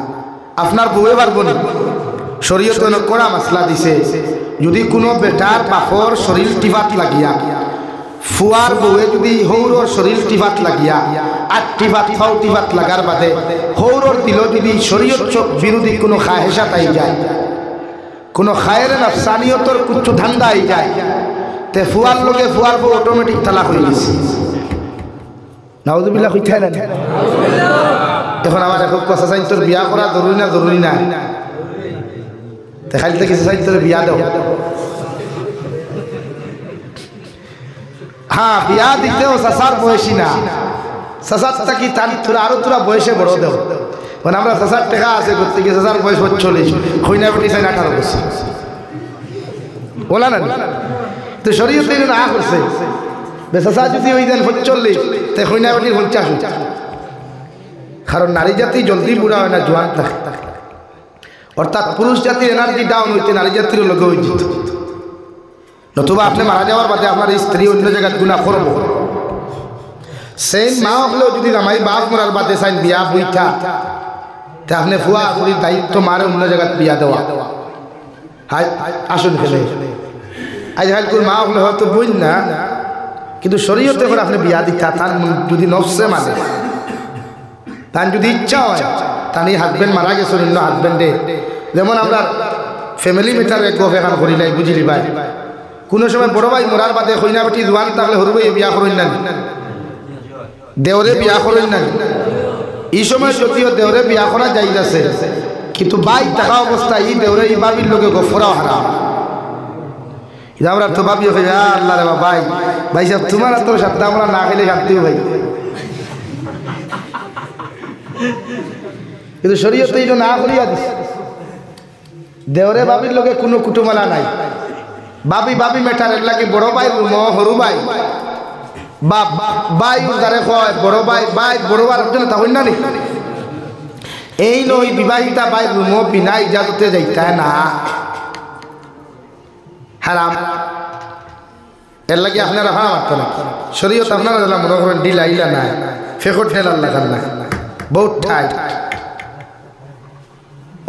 আপনার বউয়ে পারবো না। শরীয়ত কড়া মাসলা দিছে, যদি কোনো বেটার বাপর শরীর টিফাত লাগিয়া ফুয়ার বউয়ে যদি হৌরর শরীর টিফাত লাগিয়া আর টিফাত ফাও টিফাত লাগার বাদে হৌরর দিল যদি শরীয়ত বিরোধী কোনো খাহেশা তাই যায়, কোনো খায়ের নাফসানিয়তর কুচ্ছু ধান্দা আই যায়, তে ফুয়ার লোকে ফুয়ার বউ অটোমেটিক তালাক হয়ে গেছে। নাউযুবিল্লাহ কইতে না? এখন আমার এখন কথা চাই তোর বিয়া করা জরুরি না জরুরি না? খালি তো কিছু চাই তোর বিয়া দাও। হ্যাঁ বিয়া দিতেও চাচার বয়সী না, চাচার থাকি তার তোরা আরো তোরা বয়সে বড় দেও। মানে আমরা চাচার টাকা আছে করতে গিয়ে চাচার বয়স 40, খৈনা বেটি চাই 18 বছর বলা না। তো শরীয়তে না করছে চাচা যদি ওই দেন 40 তে খৈনা বেটির 50, কারণ নারী জাতি জলদি বুড়া হয় না, জোয়ান থাকে। অর্থাৎ পুরুষ জাতির এনার্জি ডাউন হইতে নারী জাতির লোকে হয়ে যেত। নতুবা আপনি মারা যাওয়ার বাদে আপনার স্ত্রী অন্য জায়গায় গুনাহ করবো। সেই মা হলেও যদি আমার বাপ মরার বাদে চাই বিয়া বইটা, তা আপনি ফুয়া ফুরির দায়িত্ব মারে অন্য জায়গায় বিয়া দেওয়া। হাই আসুন খেলে আজ হালকুর মা হলে হয়তো বই না, কিন্তু শরীয়তে করে আপনি বিয়া দিতা তার যদি নফসে মানে তার যদি ইচ্ছা হয় তার এই হাজবেন্ড মারা গেছে অন্য হাজবেন্ডে, যেমন আমরা ফ্যামিলি মেটারে গফ এখান করি নাই বুঝলি ভাই। কোনো সময় বড় ভাই মরার বাদে কইনা বেটি জোয়ান থাকলে হরু ভাই বিয়া করেন না, দেওরে বিয়া করেন না। এই সময় যদিও দেওরে বিয়া করা যাই আছে, কিন্তু ভাই থাকা অবস্থায় এই দেওরে এই বাবির লোকে গফরাও হারাম। আমরা তো ভাবি আল্লাহ রে ভাই ভাই সাহেব তোমার তোর সাথে আমরা না খেলে শান্তি ভাই, কিন্তু শরীয়তে এই না করিয়া দিছে। দেওরে বাবির লোকে কোনো কুটুমালা নাই, বাবি বাবি মেটারের লাগে বড় ভাই রুম হরু ভাই বাপ ভাই যারে কয় বড় ভাই ভাই বড় ভাই জন্য তা হইনা নি এই নই বিবাহিতা ভাই রুম বিনা ইজাজতে যাইতা না, হারাম। এর লাগে আপনারা হারাম আসতো না। শরীয়ত আপনারা মনে করেন ডিলা ইলা না, ফেকট ঠেলার লাগান না, বহুত ঠাই।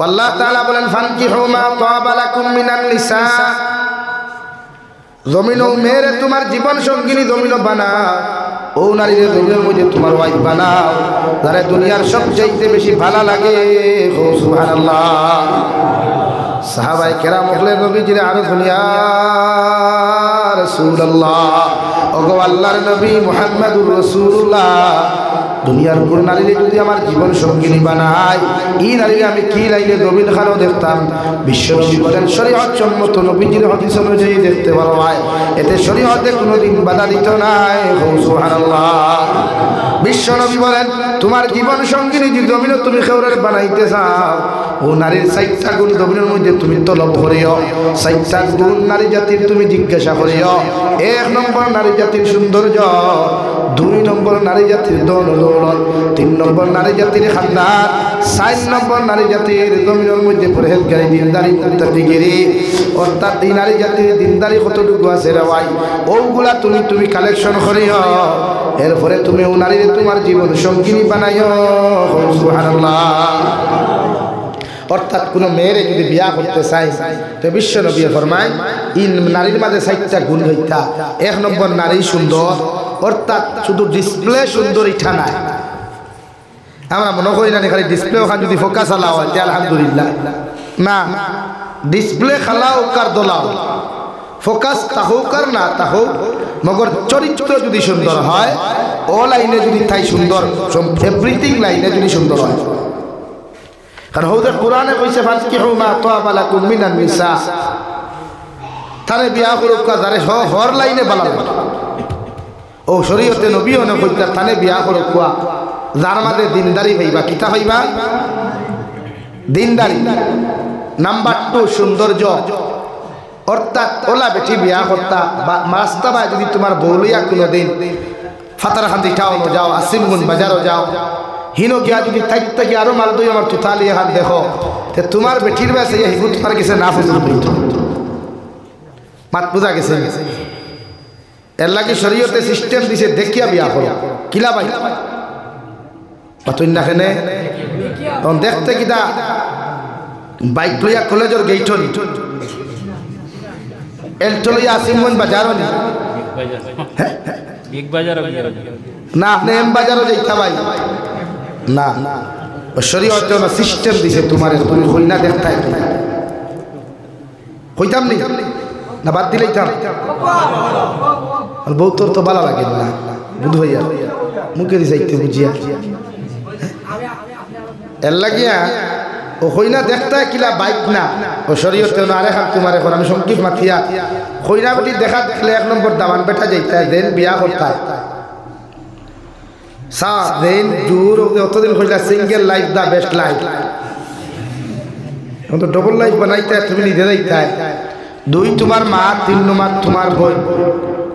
আল্লাহ তাআলা বলেন ফানকিহু মা তাবা লাকুম মিনান নিসা, জমিনও মেরে তোমার জীবন সঙ্গিনী জমিনও বানাও, ও নারীদের জমিনের মধ্যে তোমার ওয়াইফ বানাও যারা দুনিয়ার সবচাইতে বেশি ভালো লাগে। ও সুবহানাল্লাহ। সাহাবায়ে কেরাম বললেন নবীজির আরো দুনিয়া রাসূলুল্লাহ, ওগো আল্লাহর নবী মুহাম্মদুর রাসূলুল্লাহ, দুনিয়ার কোন নারীরে যদি আমার জীবন সঙ্গিনী বানায়, এই নারীরে আমি কি লাইলে জমিন খানো দেখতাম। বিশ্বনবী বলেন শরীয়ত সম্মত নবীজির হাদিস অনুযায়ী দেখতে ভালো হয়, এতে শরীয়তে কোনোদিন বাধা দিত নাই। সুবহানাল্লাহ। বিশ্বনবী বলেন তোমার জীবন সঙ্গিনী যদি জমিনে তুমি খেউরের বানাইতে চাও, ও নারীর 4টা গুণ জমিনের মধ্যে তুমি তলব করিও, 4টা গুণ নারী জাতির তুমি জিজ্ঞাসা করিও। 1 নম্বর নারী জাতির সৌন্দর্য, 2 নম্বর নারী জাতির দৌলত, 3 নম্বর নারী জাতির খানদান, 4 নম্বর নারী জাতির জমিনের মধ্যে পরহেজগারি দিনদারি মুত্তাকিগিরি। অর্থাৎ এই নারী জাতির দিনদারি কতটুকু আছে রে ভাই, ওগুলা তুমি কালেকশন করিও, এরপরে তুমি ও নারীরে তোমার জীবন সঙ্গিনী বানাইও। সুবহানাল্লাহ। অর্থাৎ কোনো মেয়েরে যদি বিয়া করতে চাই তো বিশ্ব নবী ফরমায় ইন নারীর মাঝে 4টা গুণ হইতা। 1 নম্বর নারী সুন্দর, অর্থাৎ শুধু ডিসপ্লে সুন্দর ইঠা নাই। আমরা মনে করি না খালি ডিসপ্লে ওখানে যদি ফোকাস আলাও হয় আলহামদুলিল্লাহ, না, ডিসপ্লে খালাও কার দোলাও, ফোকাস তাহোক আর না তাহোক, মগর চরিত্র যদি সুন্দর হয়, ও লাইনে যদি তাই সুন্দর, এভরিথিং লাইনে যদি সুন্দর হয়। কারণ হৌদে কোরআনে কইছে ফাসকিহু মা তাবা লাকুম মিনান নিসা, তারে বিয়া করুক যারে হর লাইনে বালা ও শরীয়তে নবীও না কইতা তানে বিয়া করুক যার মাঝে দিনদারি হইবা। কিতা হইবা? দিনদারি। নাম্বার 2 সৌন্দর্য, অর্থাৎ ওলা বেটি বিয়া করতা বা রাস্তায় যদি তোমার বৌলিয়া কোনো দিন ফাতারখান্দি টাউনও যাও, আসিমগুন বাজারও যাও, হিনো গিয়া যদি থাইক থাকি আরো মাল দুই আমার তুতালি হাত দেখো, তে তোমার বেটির বেসে হিবু তোমার গেছে না ফুজুর বইত মাত বুঝা গেছে। এর লাগে শরীয়তে সিস্টেম দিছে দেখিয়া বিয়া করো। কিলা ভাই পাতুন না খেনে তখন দেখতে কিতা বাইক লইয়া কলেজের গেইটন এলটো লইয়া আসিমগুন বাজারও নি বিগ বাজার না, আপনি এম বাজারও যাইতা ভাই না, শরীয়তে না সিস্টেম দিছে তোমার, তুমি হই না দেখতাই হইতাম নি না বাদ দিলেইতাম বউ তোর তো ভালো লাগে না বুধ হইয়া মুখে দিতে বুঝিয়া এর লাগিয়া ও হইনা দেখতা কিলা বাইক না ও শরীয়তে না। আরে খান তোমার এখন আমি সংক্ষিপ্ত মাথিয়া হইনা বেটি দেখা দেখলে 1 নম্বর দামান বেটা যাইতা দেন বিয়া করতা সা দেন জোর অতদিন হইলা single life the best life, এখন তো ডবল লাইফ বানাইতে তুমি নিজে যাইতা। 2 তোমার মা, 3 নম্বর তোমার বোন,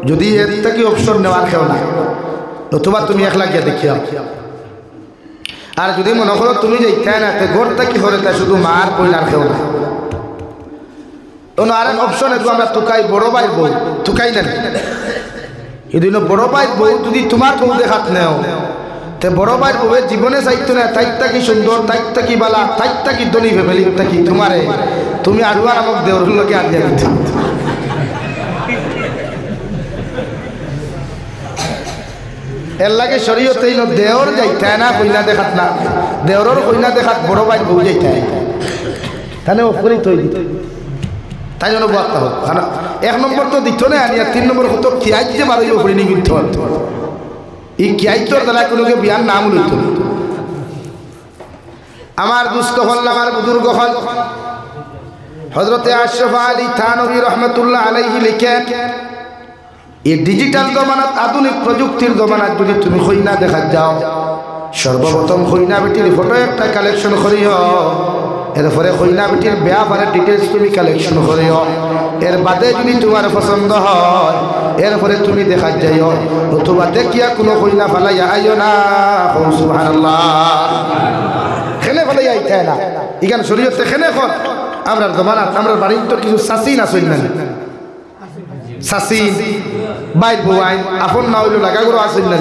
যদি এর থেকে অপশন নেওয়ার কেউ না নতুবা তুমি একলা গিয়া দেখিয়া। আর যদি মনে করো তুমি যাইতাই না ঘরটা কি করে তা শুধু মার বই আর কেউ না, আরেক অপশন একটু আমরা তুকাই বড় ভাই বউ তুকাই না এই দুই বড় ভাই বউ যদি তোমার বউ দেখাত নেও তে বড় ভাই বউয়ের জীবনে চাইতো না তাইকটা কি সুন্দর, তাইকটা কি বালা, তাইকটা কি দলি ফ্যামিলি কি তোমারে তুমি আড়ুয়া নামক দেওর লোকে আর দিয়া দিত। এর লাগে শরীয়তে দেওর যাইতায় না কইনা দেখাত না, দেওরের কইনা দেখাত বড় ভাই বউ যাইতায় তাহলে অপরি তৈ দিত তাই জন্য বার্তা হোক। 1 নম্বর তো দিত না আনিয়া 3 নম্বর হতো খিয়াইতে বারো অপরি নি কিন্তু এই খিয়াইতর দ্বারা কোনোকে বিয়ার নাম লইত। আমার দুস্থ হল আমার বুজুর্গ হল হযরতে আশরাফ আলী থানভী রহমাতুল্লাহ আলাইহি লিখেন, এই ডিজিটাল জমানাত আধুনিক প্রযুক্তির জমানাত যদি তুমি কইনা দেখা যাও, সর্বপ্রথম কইনা বেটির ফটো একটা কালেকশন করিও, এরপরে কইনা বেটির ব্যাপারের ডিটেলস তুমি কালেকশন করিও, এর বাদে যদি তোমার পছন্দ হয় এরপরে তুমি দেখা যাইও, নতুবা দেখিয়া কোনো কইনা ফালাইয়া আইও না। সুবহানাল্লাহ, খেলে ফালাইয়া আইতে না ইখান শরীয়তে খেলে এখন আমরা জমানাত আমরা বাড়ির তো কিছু সাসিন আসইন না, সাসিন বাইর বউয়াই আপন না হইলো লাগাগুলো আসেন না,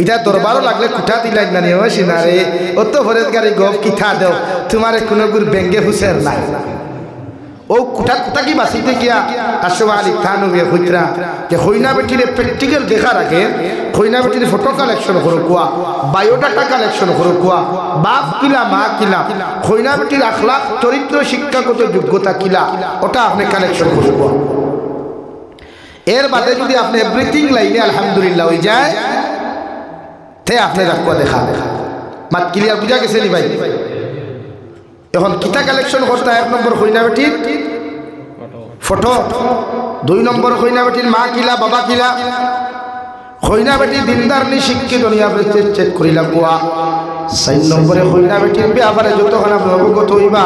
এটা দরবারও লাগলে কুঠা দিলাই না নিয়ে না রে অত ভরের গাড়ি গপ কিঠা দেও তোমার কোনো গুর ব্যাঙ্গে হুসের নাই ও কুঠা কুঠা কি বাঁচিতে গিয়া আশরাফ আলী থানভী হইতরা যে হইনা বেটির প্র্যাকটিক্যাল দেখার আগে হইনা বেটির ফটো কালেকশন করো কুয়া, বায়োডাটা কালেকশন করো কুয়া, বাপ কিলা মা কিলা, হইনা বেটির আখলাক চরিত্র শিক্ষাগত যোগ্যতা কিলা ওটা আপনি কালেকশন করো কুয়া। এর বাদে যদি আপনি এভরিথিং লাইনে আলহামদুলিল্লাহ হয়ে যায় তে আপনি রাখবা দেখা মাত ক্লিয়ার বুঝা গেছে নি ভাই? এখন কিতা কালেকশন করতে 1 নম্বর কইনা বেটির ফটো, 2 নম্বর কইনা বেটির মা কিলা বাবা কিলা, কইনা বেটি দিনদার নি শিক্ষিত নি আপনি চেক করিলাম কুয়া, 4 নম্বরে কইনা বেটির ব্যাপারে যতক্ষণ আপনি অবগত হইবা,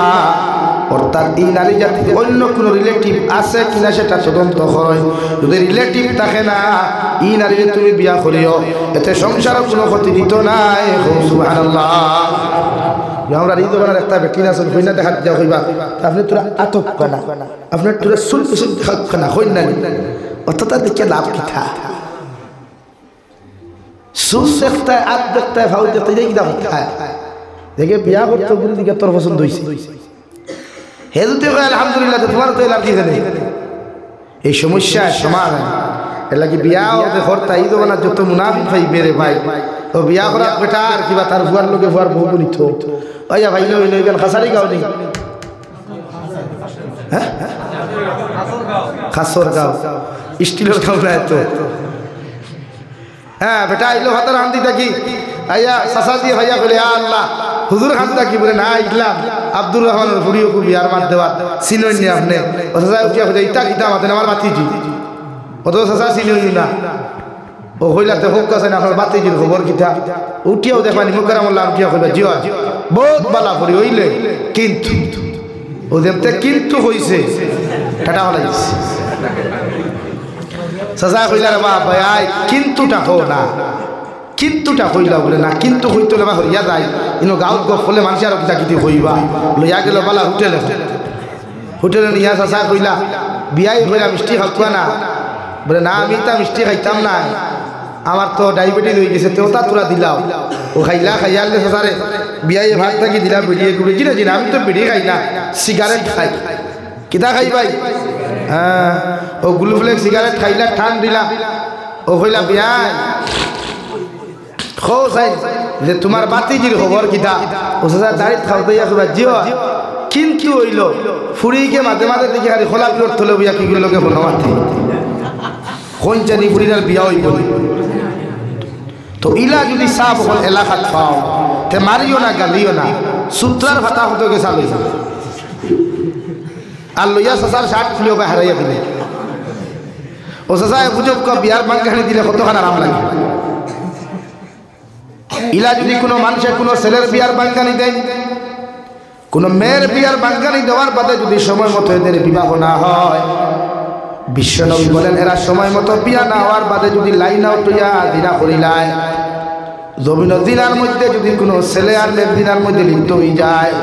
অর্থাৎ এই নারী জাতি অন্য কোনো রিলেটিভ আছে কিনা সেটা তদন্ত হয়, যদি রিলেটিভ থাকে না এই নারীকে তুমি বিয়া করিও, এতে সংসারও কোনো ক্ষতি দিত নাই। সুবহানাল্লাহ, আমরা এই দোকানের একটা বেটি না শুন কইনা দেখা যাও হইবা আপনি তোরা আতক কানা আপনার তোরা শুন শুন দেখা কানা হইন না অতটা দেখে লাভ কিথা সুন দেখতে আত দেখতে ভাউ দেখতে যাই দাও খায় দেখে বিয়া করতে গুরু দিকে তোর পছন্দ হয়েছে হে যদি আলহামদুলিল্লাহ তোমার তো এলাম কি জানে এই সমস্যার সমাধান এর লাগে বিয়া করতে ঈদ বানার যত মুনাফিক ভাই বেড়ে ভাই তো বিয়া করার বেটা আর কিবা তার ভুয়ার লোকে ভুয়ার বহু নিত ওইয়া ভাই লই লই গান খাসারি গাও নি হ্যাঁ খাসর গাও স্টিলের গাও না তো হ্যাঁ বেটা আইলো হাতের হান্দি থাকি আইয়া সাসা দিয়ে ভাইয়া বলে আল্লাহ হুজুর হান্দি কি বলে না ইসলাম আব্দুর রহমানের ফুড়িও খুব বিয়ার মার দেওয়া চিনই নি আপনি ও সাসা উঠিয়া খুঁজে ইটা কিতা মাতেন আমার বাতিজি অত সাসা চিনই না ও হইলাতে হোক কাছে না আপনার বাতিজির খবর কিতা উঠিয়াও দেখবানি মুখের আমল্লাহ উঠিয়া কইবা জিয়া বহুত বালা করি হইলে কিন্তু ও দেখতে কিন্তু হইছে টাটা হলাই সাজা কইলা রে বাপ ভাই কিন্তুটা হো না কিন্তুটা কইলা বলে না কিন্তু হইতো না হইয়া যায় ইনো গাঁত গপ হলে মানুষ আর কিতা কিতি হইবা লইয়া গেল বালা হোটেলে নিয়া সাজা কইলা বিয়াই হইলা মিষ্টি খাওয়া না বলে না আমি তা মিষ্টি খাইতাম না আমার তো ডায়াবেটিস হয়ে গেছে তো তা তোরা দিলাও ও খাইলা খাইয়ালে সাজারে বিয়াই ভাত থাকি দিলা বিড়িয়ে গুড়ি জিনা জিনা আমি তো বিড়ি খাই না সিগারেট খাই কিতা খাই ভাই হ্যাঁ ও গ্লুফ্লেক সিগারেট খাইলা ঠান দিলা ও কইলা বিয়াই খো সাই যে তোমার বাতিজির খবর কিতা ও সাজা দাঁড়িয়ে খাওয়াতে আসবা জিও কিন্তু হইল ফুড়িকে মাঝে মাঝে দেখি খালি খোলা পিওর থলে বিয়া কি লোকে বলো মাথে কোন জানি ফুড়ির বিয়া হইব তো ইলা যদি সাপ হল এলাকাত পাও তে মারিও না গালিও না সূত্রার ভাতা হতে গেছা লইছা আর লইয়া সাসার শার্ট খুলিও বা হারাইয়া দিলে ও সাসায় বুঝব বিয়ার বাঙ্গানি দিলে কতখান আরাম লাগে ইলা যদি কোনো মানুষের কোনো ছেলের বিয়ার বাঙ্গানি দেয় কোনো মেয়ের বিয়ার বাঙ্গানি দেওয়ার বাদে যদি সময় মতো এদের বিবাহ না হয় বিশ্বনবী বলেন এরা সময় মতো বিয়া না হওয়ার বাদে যদি লাইন আউট হইয়া দিনা করিলায় জমিন দিনার মধ্যে যদি কোনো ছেলে আর মেয়ের দিনার মধ্যে লিপ্ত হয়ে যায়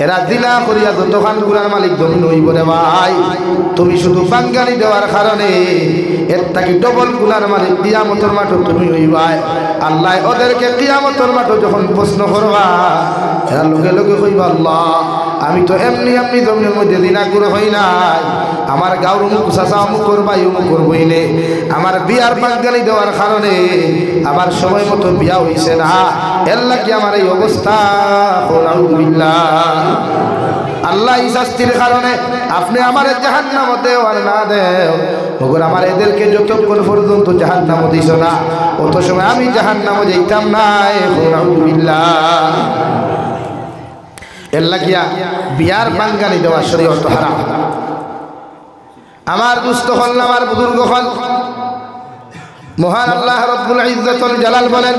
এরা দিনা করিয়া যতখান গুণার মালিক জমিন হইব রে ভাই তুমি শুধু বাঙ্গানি দেওয়ার কারণে এর থাকি ডবল গুণার মালিক কিয়ামতের মাঠে তুমি হইবাই আল্লাহ ওদেরকে কিয়ামতের মাঠে যখন প্রশ্ন করবা এরা লোকে লোকে কইবা আল্লাহ আমি তো এমনি এমনি জমিনের মধ্যে দিনা করে হই নাই আমার গাঁর মুখ চাষা অমুক করবাই অমুক করবই নে আমার বিয়ার বাঙ্গানি দেওয়ার কারণে আমার সময় মতো বিয়া হইছে না এর লাগি আমার এই অবস্থা আল্লাহ এই শাস্তির কারণে আপনি আমার জাহান্নামে দেও আর না দেও মগর আমার এদেরকে যতক্ষণ পর্যন্ত জাহান্নামে দিছ না অত সময় আমি জাহান্নামে যাইতাম না আলহামদুলিল্লাহ এর লাগিয়া বিয়ার বাঙ্গানি দেওয়া শরীয়ত হারাম আমার দুস্থ হল আমার বুজুর্গ হল মহান আল্লাহ রব্বুল ইজ্জতুল জালাল বলেন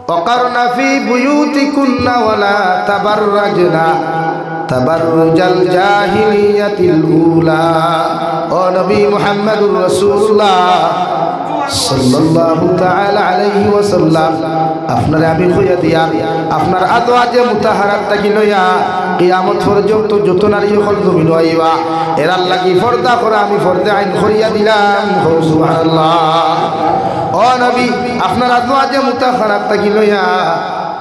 وقرنا في بيوتكن ولا تبرجنا تبرج الجاهلية الأولى ونبي محمد رسول الله সাল্লাল্লাহু তাআলা আলাইহি ওয়াসাল্লাম আপনার আমি কইয়া দিয়া আপনার আদওয়াজে মুতাহারাত তাকি লইয়া কিয়ামত পর্যন্ত যত নারী হল জমিন হইবা এর লাগি পর্দা করে আমি পর্দা আইন করিয়া দিলাম সুবহানাল্লাহ ও নবী আপনার আদওয়াজে মুতাহারাত তাকি লইয়া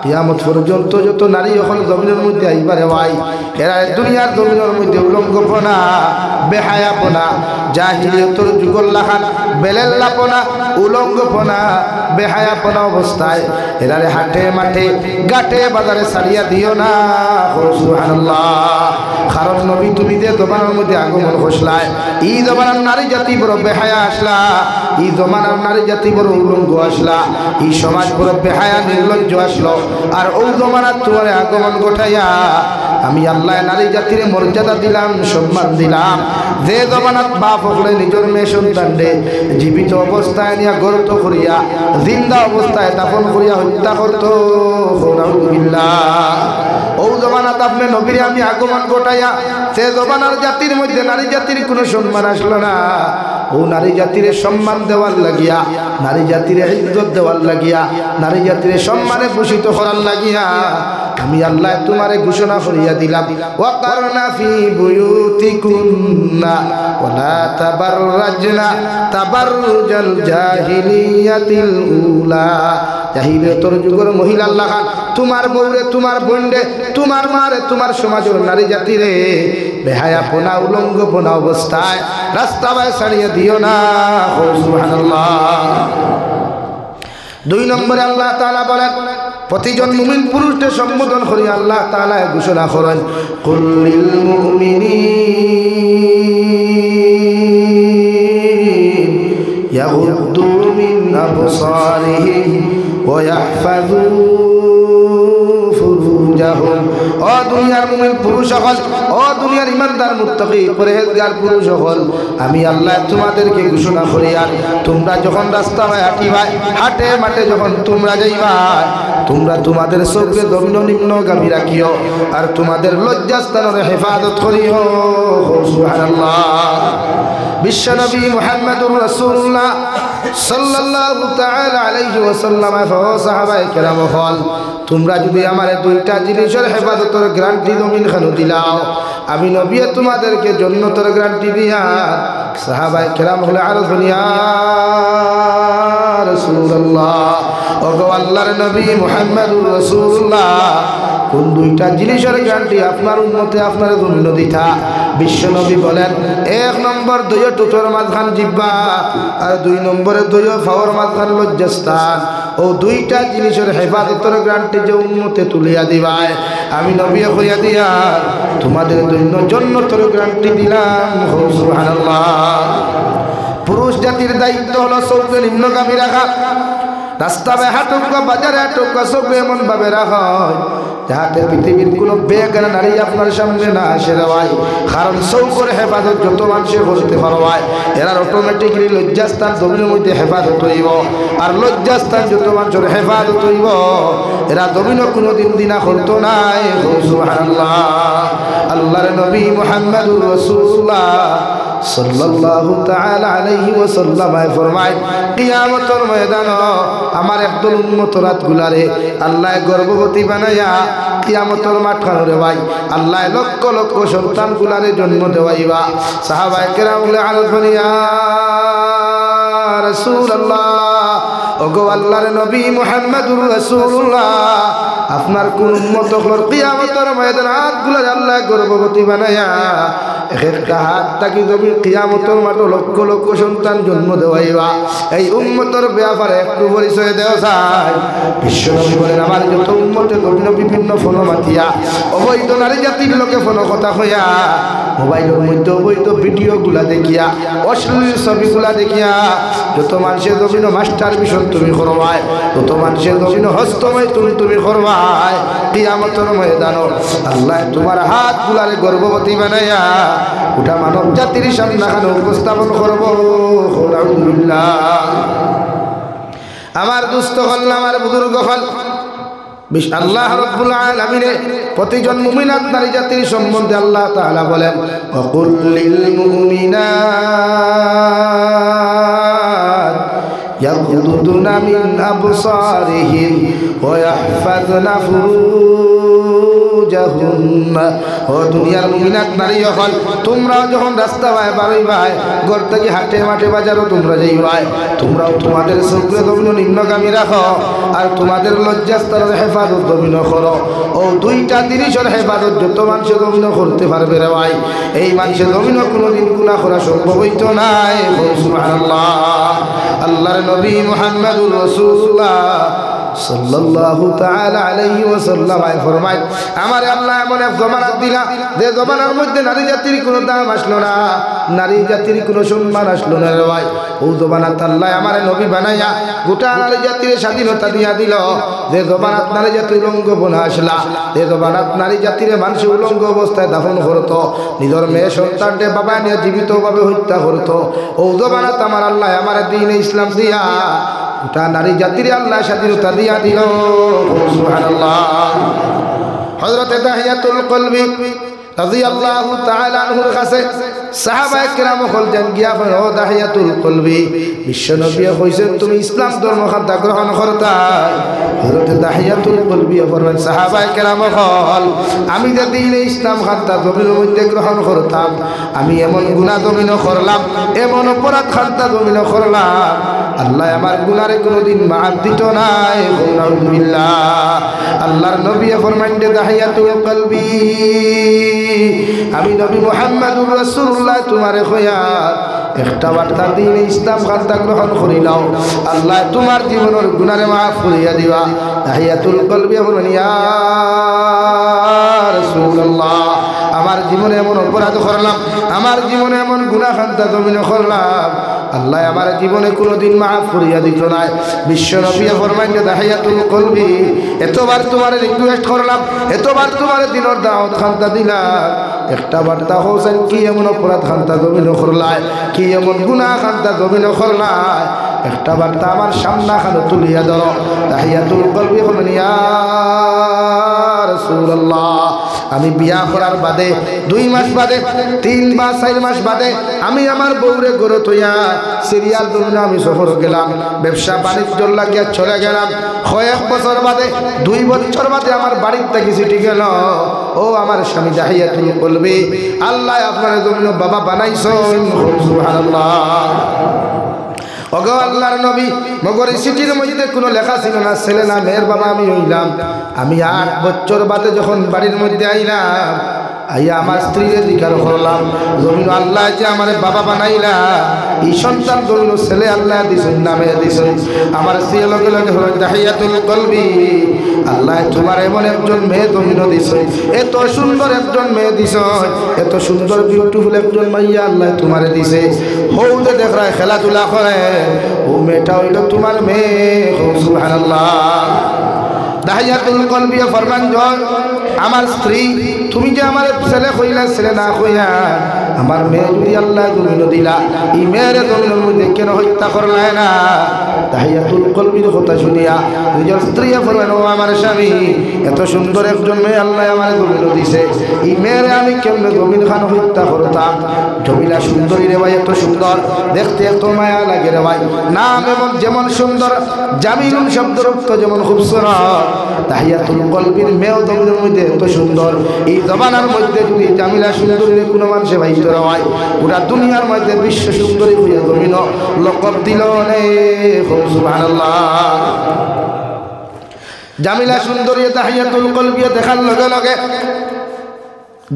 কিয়ামত পর্যন্ত যত নারী হল জমিনের মধ্যে আইবারে ভাই এরা দুনিয়ার জমিনের মধ্যে উলঙ্গপনা বেহায়াপনা জাহিলিয়তের যুগল লাখান বেলেল্লাপনা উলঙ্গপনা বেহায়াপনা অবস্থায় এরারে হাটে মাঠে গাটে বাজারে ছাড়িয়া দিও না সুবহানাল্লাহ কারণ নবী তুমি যে জমানার মধ্যে আগমন ঘোষলায় এই জমানার নারী জাতি বড় বেহায়া আসলা এই জমানার নারী জাতি বড় উলঙ্গ আসলা এই সমাজ বড় বেহায়া নির্লজ্জ আসলো আর ওই জমানার তোমার আগমন ঘটাইয়া আমি আল্লাহ নারী জাতির মর্যাদা দিলাম সম্মান দিলাম যে জমানাত বাপ হলে নিজের মেয়ে সন্তানরে জীবিত অবস্থায় নিয়ে গর্ত করিয়া জিন্দা অবস্থায় দাফন করিয়া হত্যা করত ও জমানাত আপনি নবীরে আমি আগমন ঘটাইয়া সে জমানার জাতির মধ্যে নারী জাতির কোনো সম্মান আসলো না ও নারী জাতির সম্মান দেওয়ার লাগিয়া নারী জাতির ইজ্জত দেওয়ার লাগিয়া নারী জাতির সম্মানে ভূষিত করার লাগিয়া আমি আল্লাহ তোমারে ঘোষণা করিয়া দিলাম ওয়াকারনা ফি বুয়ুতিকুন্না ওয়ালা তাবাররাজনা তাবাররুজাল জাহিলিয়াতিল উলা জাহিলিয়তের যুগের মহিলা আল্লাহ খান তোমার বউরে তোমার বোনরে তোমার মারে তোমার সমাজের নারী জাতিরে বেহায়াপনা উলঙ্গপনা অবস্থায় রাস্তা বায় ছাড়িয়ে দিও না। সুবহানাল্লাহ। 2 নম্বরে আল্লাহ তাআলা বলেন প্রতিজন মুমিন পুরুষকে সম্বোধন করে আল্লাহ তাআলা ঘোষণা করেন কুল্লিল মুমিনিন ইয়াগুদ্দু মিন আবসারিহিম ওয়া ইয়াহফাযু ফুরুজাহুম। ও দুনিয়ার মুমিন পুরুষ সকল, ও দুনিয়ার ইমানদার মুত্তাকি পরহেজগার পুরুষ সকল, আমি আল্লাহ তোমাদেরকে ঘোষণা করি আর তোমরা যখন রাস্তায় হাঁটিবাই হাটে মাঠে যখন তোমরা যাইবাই তোমরা তোমাদের চোখকে দমিন নিম্নগামী রাখিও আর তোমাদের লজ্জাস্থানের হেফাজত করিও। সুবহানাল্লাহ। বিশ্বনবী মুহাম্মদুর রাসূলুল্লাহ সাল্লাল্লাহু তাআলা আলাইহি ওয়াসাল্লাম সাহাবায়ে কেরাম হল তোমরা যদি আমার 2টা জিনিসের হেফাজতের গ্যারান্টি জমিন খানো দিলাও আমি নবী তোমাদেরকে জান্নাতের গ্যারান্টি দিয়া। সাহাবায়ে কেরাম হলে আর দুনিয়া রাসূলুল্লাহ ওগো আল্লাহর নবী মুহাম্মদুর রাসূলুল্লাহ কোন 2টা জিনিসের গ্যারান্টি আপনার উম্মতে আপনার জমিন দিতা? বিশ্ব নবী বলেন 1 নম্বর 2 টুটোর মাঝখান জিব্বা আর 2 নম্বরে 2 ফাওয়ার মাঝখান লজ্জাস্থান। ও 2টা জিনিসের হেফাজতের গ্যারান্টি যে উম্মতে তুলিয়া দিবাই আমি নবী কইয়া দিয়া তোমাদের জন্য জান্নাতের গ্যারান্টি দিলাম। সুবহানাল্লাহ। পুরুষ জাতির দায়িত্ব হলো চোখকে নিম্নগামী রাখা। রাস্তায় হাঁটুক বাজারে হাঁটুক চোখকে এমন ভাবে রাখা যাতে পৃথিবীর কোনো বেগানা নারী আপনার সামনে না আসে ভাই। কারণ চৌকের হেফাজত যত মানুষে করতে পারবায় এরা অটোমেটিকলি লজ্জাস্থান জমিনের মধ্যে হেফাজত হইব আর লজ্জাস্থান যত মানুষের হেফাজত হইব এরা জমিনও কোনোদিন দিনা করতো নাই। সুবহানাল্লাহ। আল্লাহর নবী মুহাম্মদুর রাসূলুল্লাহ সাল্লাল্লাহু তাআলা আলাইহি ওয়াসাল্লাম ফরমায় কিয়ামতের ময়দানে আমার একদল উম্মত রাতগুলারে আল্লাহ গর্ভবতী বানায়া কিয়ামতের মাঠ খানরে ভাই আল্লাহ লক্ষ লক্ষ সন্তান গুলারে জন্ম দেওয়াইবা। সাহাবায়ে কেরাম বলে আলোচনা ইয়া রাসূলুল্লাহ ওগো আল্লাহর নবী মুহাম্মদুর রাসূলুল্লাহ আপনার কোন উম্মত হল কিয়ামতের ময়দানে হাতগুলারে আল্লাহ গর্ভবতী বানায়া একটা হাত তাকি জমি কিয়ামতের মাঠে লক্ষ লক্ষ সন্তান জন্ম দেওয়াইবা। এই উম্মতের ব্যাপারে একটু পরিচয় দেওয়া যায়। বিশ্বনবী বলেন আমার যত উম্মতের বিভিন্ন ফোন মাতিয়া অবৈধ নারী জাতির লোকে ফোন কথা হইয়া মোবাইলের মধ্যে অবৈধ ভিডিওগুলা দেখিয়া অশ্লীল ছবিগুলা দেখিয়া যত মানুষের জমিন মাস্টার মিশন তুমি করবাই তত মানুষের জমিন হস্তময় তুমি করবাই কিয়ামতের ময়দানে আল্লাহ তোমার হাতগুলারে গর্ভবতী বানাইয়া ওটা মানব জাতির সামনে উপস্থাপন করব। আলহামদুলিল্লাহ। আমার দুস্থ হল আমার বুজুর্গ হল আল্লাহ রাব্বুল আলামিনের প্রতিজন মুমিনাত নারী জাতির সম্বন্ধে আল্লাহ তাআলা বলেন ওয়াকুল লিল মুমিনাত ইয়াগুদুনা মিন আবসারিহিম ওয়া ইয়াহফাযনা ফুরুজাহুন্না। ও দুনিয়ার মুমিনাত নারী হল তোমরা যখন রাস্তা বাই বাড়াইবাই ঘর থেকে হাটে মাঠে বাজারও তোমরা যাইবাই তোমরাও তোমাদের চোখকে জমিন নিম্নগামী রাখো আর তোমাদের লজ্জাস্থানের হেফাজত জমিন করো। ও 2টা জিনিসের হেফাজত যত মানুষের জমিন করতে পারবে রে ভাই এই মানুষের জমিনও কোনোদিন গুনাহ করা সম্ভব হইত নাই। সুবহানাল্লাহ। আল্লাহর নবী মুহাম্মদুর রাসূলুল্লাহ সাল্লাল্লাহু তাআলা আলাইহি ওয়াসাল্লাম ফরমায় আমার আল্লাহ এমন এক জমানা দিলা যে জমানার মধ্যে নারী জাতির কোনো দাম আসলো না নারী জাতির কোনো সম্মান আসলো না রে ভাই। ও জমানাত আল্লাহ আমার নবী বানাইয়া গোটা নারী জাতির স্বাধীনতা দিয়া দিল। যে জমানাত নারী জাতির উলঙ্গপনা আসলা যে জমানাত নারী জাতির মানুষ উলঙ্গ অবস্থায় দাফন করতো নিজের মেয়ে সন্তানকে বাবা নিয়ে জীবিতভাবে হত্যা করতো। ও জমানাত আমার আল্লাহ আমার দ্বীন ইসলাম দিয়া গোটা নারী জাতির আল্লাহ স্বাধীনতা দিয়া দিল। সুবহানাল্লাহ। হযরত দাহিয়াতুল কলবি রাদিয়াল্লাহু তাআলা আনহুর কাছে সাহাবায়ে কেরাম হল জান গিয়া ও দাহিয়াতুল কলবি বিশ্বনবী কইছেন তুমি ইসলাম ধর্ম খাদ্য গ্রহণ করতা। হযরত দাহিয়াতুল কলবি ফরমান সাহাবায়ে কেরাম হল আমি যদি ইসলাম খাদ্য জমিনের মধ্যে গ্রহণ করতাম আমি এমন গুনাহ জমিন করলাম এমন অপরাধ খাদ্য জমিন করলাম আল্লাহ আমার গুনারে কোনোদিন মাফ দিত নাই। আলহামদুলিল্লাহ। আল্লাহর নবী ফরমাইন তাহিয়াতুল কলবি, আমি নবী মুহাম্মদুর রাসূলুল্লাহ তোমারে কইয়া একটা বার্তা দিন ইসলাম খাতা গ্রহণ করি নাও, আল্লাহ তোমার জীবনের গুনারে মাফ করিয়া দিবা। তাহিয়াতুল কলবি বলেন ইয়া রাসূলুল্লাহ, আমার জীবনে এমন অপরাধ করলাম, আমার জীবনে এমন গুনাহ খাতা জমিনে করলাম, আল্লাহ আমার জীবনে কোনোদিন মাফ করিয়া দিত না। বিশ্ব নবী ফরমাইন তাহিয়াতুল কলবি, এতবার তোমার রিকোয়েস্ট করলাম, এতবার তোমার দিনের দাওয়াত খান্তা দিলাম, একটা বার্তা হোসেন কি এমন অপরাধ খান্তা জমিনে করলাই, কি এমন গুনাহ খান্তা জমিনে করলাই, একটা বার্তা আমার সামনা খানো তুলিয়া ধরো। তাহিয়াতুল কলবি বলেন ইয়া রাসূলুল্লাহ, আমি বিয়া করার বাদে 2 মাস বাদে 3 বা 4 মাস বাদে আমি আমার বউরে গড়ে থইয়া সিরিয়াল ধরুন আমি সফর গেলাম, ব্যবসা বাণিজ্য লাগিয়া চলে গেলাম। কয়েক বছর বাদে 2 বছর বাদে আমার বাড়ির থেকে চিঠি গেল, ও আমার স্বামী তাহিয়াতুল কলবি, আল্লাহ আপনার জন্য বাবা বানাইছেন। সুবহানাল্লাহ। ওগো আল্লাহর নবী, মগর চিঠির মধ্যে কোনো লেখা ছিল না ছেলে না মেয়ের বাবা আমি হইলাম। আমি 8 বছর বাদে যখন বাড়ির মধ্যে আইলাম, আইয়া আমার স্ত্রীকে জিজ্ঞাসা করলাম, জমিন আল্লাহ যে আমার বাবা বানাইলা, এই সন্তান জমিন ছেলে আল্লাহ দিছেন না মেয়ে দিছেন? আমার স্ত্রী লগে লগে হলো তাহিয়াতুল কলবি, আল্লাহ তোমার এমন একজন মেয়ে জমিন দিছে, এত সুন্দর একজন মেয়ে দিছ, এত সুন্দর বিউটিফুল একজন মাইয়া আল্লাহ তোমারে দিছে। হৌদে দেখরা খেলাধুলা করে, ও মেয়েটা হইল তোমার মেয়ে। সুবহানাল্লাহ। তাহিয়াতুল কলবি ফরমান জয়, আমার স্ত্রী তুমি যে আমার ছেলে কইলা ছেলে না কইয়া আমার মেয়ে যদি আল্লাহ জমিন দিলা, এই মেয়ের জমিনের মধ্যে কেন হত্যা করলাই না? তাহিয়াতুল কলবির কথা শুনিয়া নিজের স্ত্রী বললেন, ও আমার স্বামী, এত সুন্দর একজন মেয়ে আল্লাহ আমার জমিন দিছে, এই মেয়েরে আমি কেমনে জমিন খান হত্যা করতাম? জমিলা সুন্দরী রে ভাই, এত সুন্দর দেখতে, এত মায়া লাগে রে ভাই, নাম এমন যেমন সুন্দর, জামিলুন শব্দের অর্থ যেমন খুবসুরত। তাহিয়াতুল কলবির মেয়েও জমিনের মধ্যে এত সুন্দর, এই জমানার মধ্যে যদি জামিলা সুন্দরী কোনো মানুষে ভাইতে হয়, ওটা দুনিয়ার মধ্যে বিশ্ব সুন্দরী হইয়া জমিন লকব দিল নে। সুবহানাল্লাহ। জামিলা সুন্দরী তাহিয়াতুল কলবি দেখার লগে লগে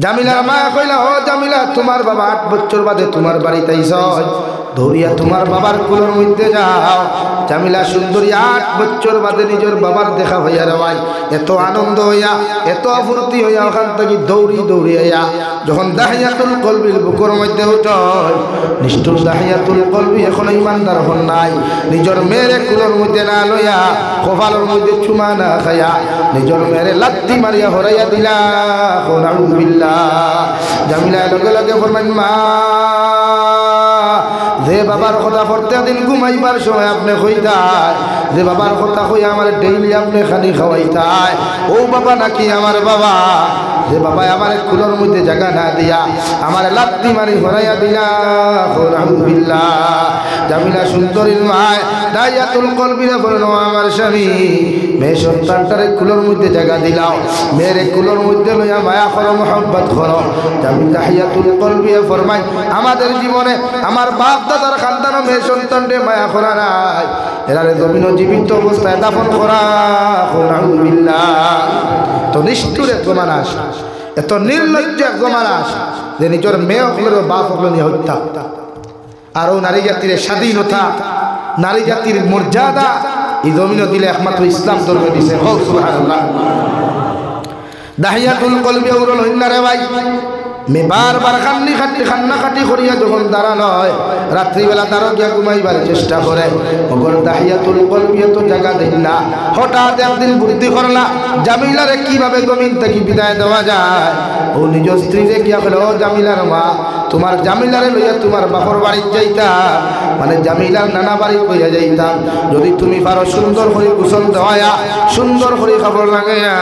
জামিলার মা কইলা, ও জামিলা, তোমার বাবা 8 বছর বাদে তোমার বাড়িতে আইছ, ধরিয়া তোমার বাবার কোলের মধ্যে যাও। জামিলা সুন্দরী 8 বছর বাদে নিজের বাবার দেখা হইয়া রে ভাই, এত আনন্দ হইয়া, এত ফুর্তি হইয়া ওখান থেকে দৌড়ি দৌড়ি আইয়া যখন তাহিয়াতুল কলবির বুকের মধ্যে উঠে, নিষ্ঠুর তাহিয়াতুল কলবি এখন ইমানদার হন নাই, নিজের মেয়ের কোলের মধ্যে না লইয়া, কপালের মধ্যে চুমা না খাইয়া নিজের মেয়েরে লাত্তি মারিয়া হরাইয়া দিলা। নাউযুবিল্লাহ। জামিলা লগে লগে ফরমান, মা, যে বাবার কথা প্রত্যেকদিন ঘুমাইবার সময় আপনি কইতায়, যে বাবার কথা কই আমার ডেইলি আপনি খানি খাওয়াইতায়, ও বাবা নাকি আমার বাবা? যে বাবা আমার কুলোর মধ্যে জায়গা না দিয়া আমার লাত্তি মারি হরাইয়া দিলা। আলহামদুলিল্লাহ। জামিলা সুন্দরীর মায় তাহিয়াতুল কলবিরে বলেন, আমার স্বামী, মেয়ে সন্তানটারে কুলোর মধ্যে জায়গা দিলাও, মেয়ের কুলোর মধ্যে লইয়া মায়া করো, মহব্বত করো। তাহিয়াতুল কলবি ফরমাই, আমাদের জীবনে আমার বাপ দাদার খানদানো মেয়ে সন্তানরে মায়া করা নাই, এরারে জমিন জীবিত অবস্থায় দাফন করা। আলহামদুলিল্লাহ। তো নিষ্ঠুরে জমানাস, এত নির্লজ্জ এক জমানাস যে নিজের মেয়ে হলের বাপ হল নিয়ে হত্যা। আরও নারী জাতির স্বাধীনতা, নারী জাতির মর্যাদা এই জমিন দিলে একমাত্র ইসলাম ধর্মে দিছে। সুবহানাল্লাহ। তাহিয়াতুল কলবি উরল হইনা রে ভাই, মে বারবার কান্নাকাটি করিয়া যখন দাঁড়ান হয়, রাত্রিবেলা তারও গিয়া ঘুমাইবার চেষ্টা করে, মগর তাহিয়াতুল কলবি তো জায়গা দেন না। হঠাৎ একদিন বুদ্ধি করলা, জামিলারে কিভাবে জমিন থেকে বিদায় দেওয়া যায়। ও নিজ স্ত্রীরে গিয়া বলে, ও জামিলার মা, তোমার জামিলারে লইয়া তোমার বাপর বাড়ি যাইতাম, মানে জামিলার নানা বাড়ি লইয়া যাইতাম, যদি তুমি পারো সুন্দর করে গোসল দেওয়া, সুন্দর করে খবর লাগাইয়া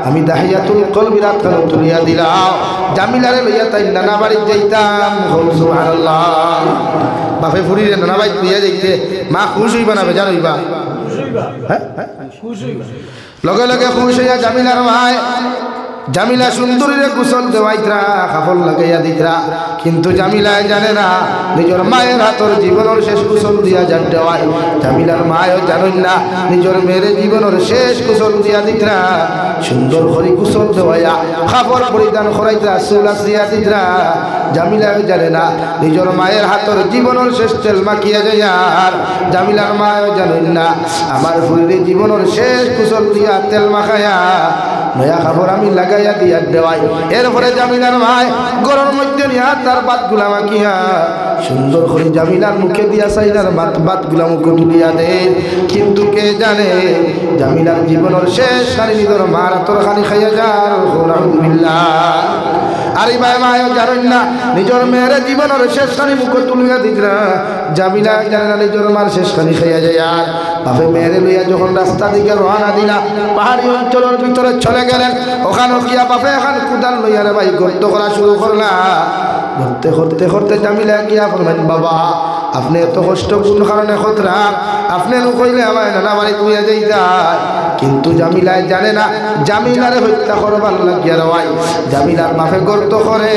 আমি তাহিয়াতুল কলবি রাত খানো তুলিয়া দিলাম, জামিলারে লইয়া তাই নানা বাড়ি যাইতাম। সুবহানাল্লাহ। বাপে ফুরিরে নানা বাড়ি লইয়া যাইতে মা খুশ হইবা না বেজার হইবা? লগে লগে খুশ হইয়া জামিলার মায় জামিলা সুন্দরীরে গোসল দেওয়াইতরা, কাপড় লাগাইয়া দিতরা, কিন্তু জামিলায় জানে না নিজের মায়ের হাতর জীবনের শেষ গোসল দিয়া যার দেওয়ায়। জামিলার মায়ও জানেন না নিজের মেয়ের জীবনের শেষ গোসল দিয়া দিতরা, সুন্দর করে গোসল দেওয়াইয়া কাপড় পরিধান করাইতরা, চুল আসিয়া দিতরা। জামিলাও জানে না নিজের মায়ের হাতর জীবনের শেষ তেল মাখিয়া যায়। আর জামিলার মায়ও জানেন না আমার ফুলের জীবনের শেষ গোসল দিয়া তেল মাখায়া নয়া কাপড় আমি লাগাইয়া দিয়া দেওয়াই। এরপরে জামিলার মায় গরুর মধ্যে নিয়া তার বাতগুলা মাখিয়া সুন্দর করে জামিলার মুখে দিয়া সাইলার বাতগুলা মুখে তুলিয়া দেন। কিন্তু কে জানে জামিলার জীবনের শেষ খানি নিজের মার হাতর খানি খাইয়া যার। আলহামদুলিল্লাহ। আরে ভাই মায়ও জানেন না নিজের মেয়ের জীবনের শেষ খানি মুখে তুলিয়া দিতরা, জামিলা জানে না নিজের মার শেষ খানি খাইয়া যায়। আর বাপে মেয়েরে লইয়া যখন রাস্তা দিকে রওনা দিলা, পাহাড়ি অঞ্চলের ভিতরে চলে গেলেন। ওখানে গিয়া বাপে এখন কুদাল লইয়া রে ভাই গর্ত করা শুরু করলা। করতে করতে করতে জামিলা গিয়া বলবেন, বাবা আপনি এত কষ্ট কোন কারণে খতরা, আপনি কইলে আমার নানা বাড়ি তুইয়া যাইতা। কিন্তু জামিলায় জানে না জামিলারে হত্যা করবার লাগিয়া রওয়াই জামিলার বাপে গর্ত করে।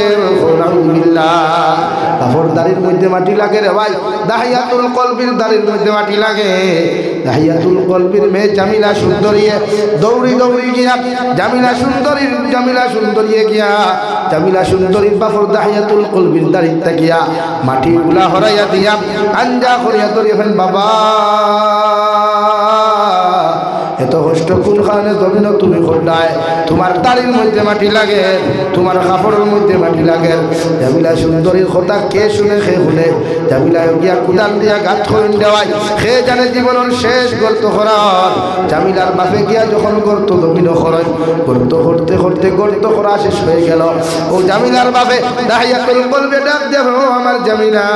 আলহামদুলিল্লাহ। বাপর দাড়ির মধ্যে মাটি লাগে রে ভাই, দাহিয়াতুল কলবির দাড়ির মধ্যে মাটি লাগে। দাহিয়াতুল কলবির মেয়ে জামিলা সুন্দরীয়ে দৌড়ি দৌড়ি গিয়া জামিলা সুন্দরীয়ে গিয়া জামিলা সুন্দরীর বাপর দাহিয়াতুল কলবির দাড়ির তাকিয়া মাটি গুলা হরাইয়া দিয়া আঞ্জা করিয়া ধরিয়া, বাবা এত কষ্ট কোন কারণে জমিন তুমি করলায়? তোমার দাড়ির মধ্যে মাটি লাগে, তোমার কাপড়ের মধ্যে মাটি লাগে। জামিলা সুন্দরীর কথা কে শুনে খে শুনে জামিলা গিয়া কুদাল দিয়া গাছ করেন দেওয়াই। সে জানে জীবনের শেষ গর্ত করার। জামিলার বাপে গিয়া যখন গর্ত জমিন করেন, গর্ত করতে করতে গর্ত করা শেষ হয়ে গেল। ও জামিলার বাপে দাহিয়াতুল কলবে ডাক, দেখো আমার জামিলা,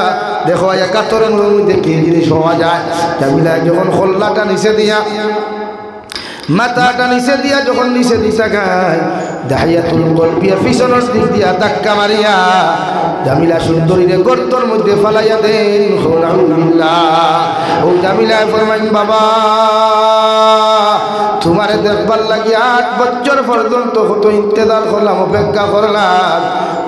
দেখো একাত্তরের মধ্যে কি জিনিস হওয়া যায়। জামিলা যখন খোল্লাটা নিচে দিয়া মাথাটা নিচে দিয়া যখন নিচে দিশা খায়, দাহিয়াতুল কলবিয়া পিছনের দিক দিয়া ধাক্কা মারিয়া জামিলা সুন্দরীরে গর্তর মধ্যে ফালাইয়া দেন। আলহামদুলিল্লাহ। ও জামিলা ফরমাইন, বাবা তোমারে দেখবার লাগি 8 বছর পর্যন্ত কত ইন্তজার করলাম, অপেক্ষা করলাম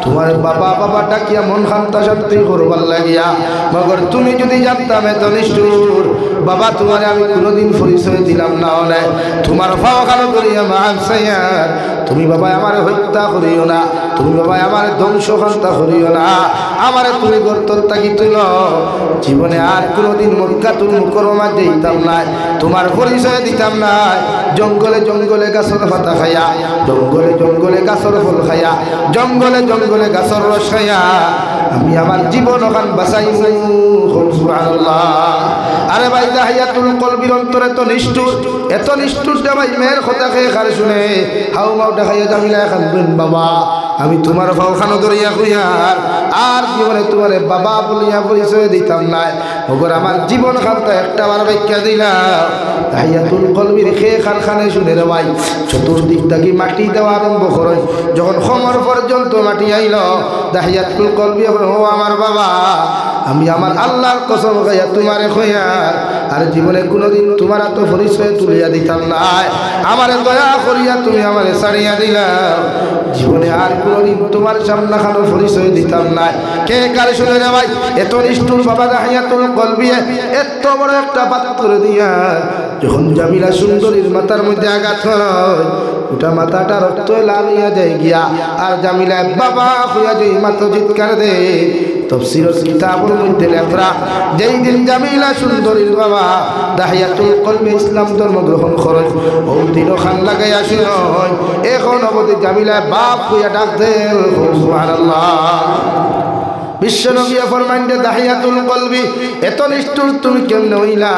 তোমার বাবা বাবা ডাকিয়া মন শান্তা শান্তি করবার লাগিয়া। মগর তুমি যদি জানতাম এত নিষ্ঠুর, বাবা তোমারে আমি কোনোদিন পরিচয় দিলাম না। হলে তোমার ফাও খালো করিয়া মাফ চাইয়ার, তুমি বাবা আমার হত্যা করিও না, তুমি বাবা আমার ধ্বংস শান্তা করিও না, আমারে তুমি গর্তর তাকি তুল। জীবনে আর কোনোদিন মক্কাতুল মুকাররমা যেতাম না, তোমার পরিচয় দিতাম না। জঙ্গলে জঙ্গলে গাছের পাতা খাইয়া, জঙ্গলে জঙ্গলে গাছের ফল খাইয়া, জঙ্গলে জঙ্গলে গাছের রস খাইয়া আমি আমার জীবন ওখান বাঁচাই। সুবহানাল্লাহ। আরে ভাই দাহিয়াতুল কলবির অন্তরে এত নিষ্ঠুর দে ভাই, মেয়ের কথা খেয়ে খারে শুনে হাউ মাউ দেখাইয়া জামিলা খান, বাবা আমি তোমার ভাও খানো ধরিয়া খুঁয়ার আর জীবনে তোমার বাবা বলিয়া পরিচয় দিতাম না। ওগর আমার জীবন খানটা একটা বার ব্যাখ্যা দিলাম। দাহিয়াতুল কলবির খেয়ে খানে শুনে রে ভাই চতুর্দিক থাকি মাটি দেওয়া আরম্ভ করে। যখন খমর পর্যন্ত মাটি আইল, দাহিয়াতুল কলবি ও আমার বাবা, আমি আমার আল্লাহর কসম খাইয়া তোমারে খয়ার আর জীবনে কোনোদিন তোমার তো পরিচয় তুলিয়া দিতাম না। আমারে দয়া করিয়া তুমি আমারে ছাড়িয়া দিলাম, জীবনে আর কোনোদিন তোমার সামনে খানো পরিচয় দিতাম না। কে কারে শুনে রে ভাই এত নিষ্ঠুর বাবা দাহিয়াতুল কলবি এত বড় একটা পাথর দিয়া যখন জামিলা সুন্দরীর মাথার মধ্যে আঘাত হয়, ওটা মাথাটা রক্ত লাল হইয়া যায় গিয়া। আর জামিলা বাবা হইয়া যায়, মাথা চিৎকার দে। তাফসীরের কিতাবের মধ্যে লেখা, যেই দিন জামিলা সুন্দরীর বাবা দাহিয়াতুল কলবি ইসলাম ধর্ম গ্রহণ করেন, ওই দিনও খান লাগাই আসেন। এখন অবধি জামিলা বাপ হইয়া ডাক দে। সুবহানাল্লাহ। বিশ্বনবী ফরমান যে দাহিয়াতুল কলবি এত নিষ্ঠুর তুমি কেমনে হইলা?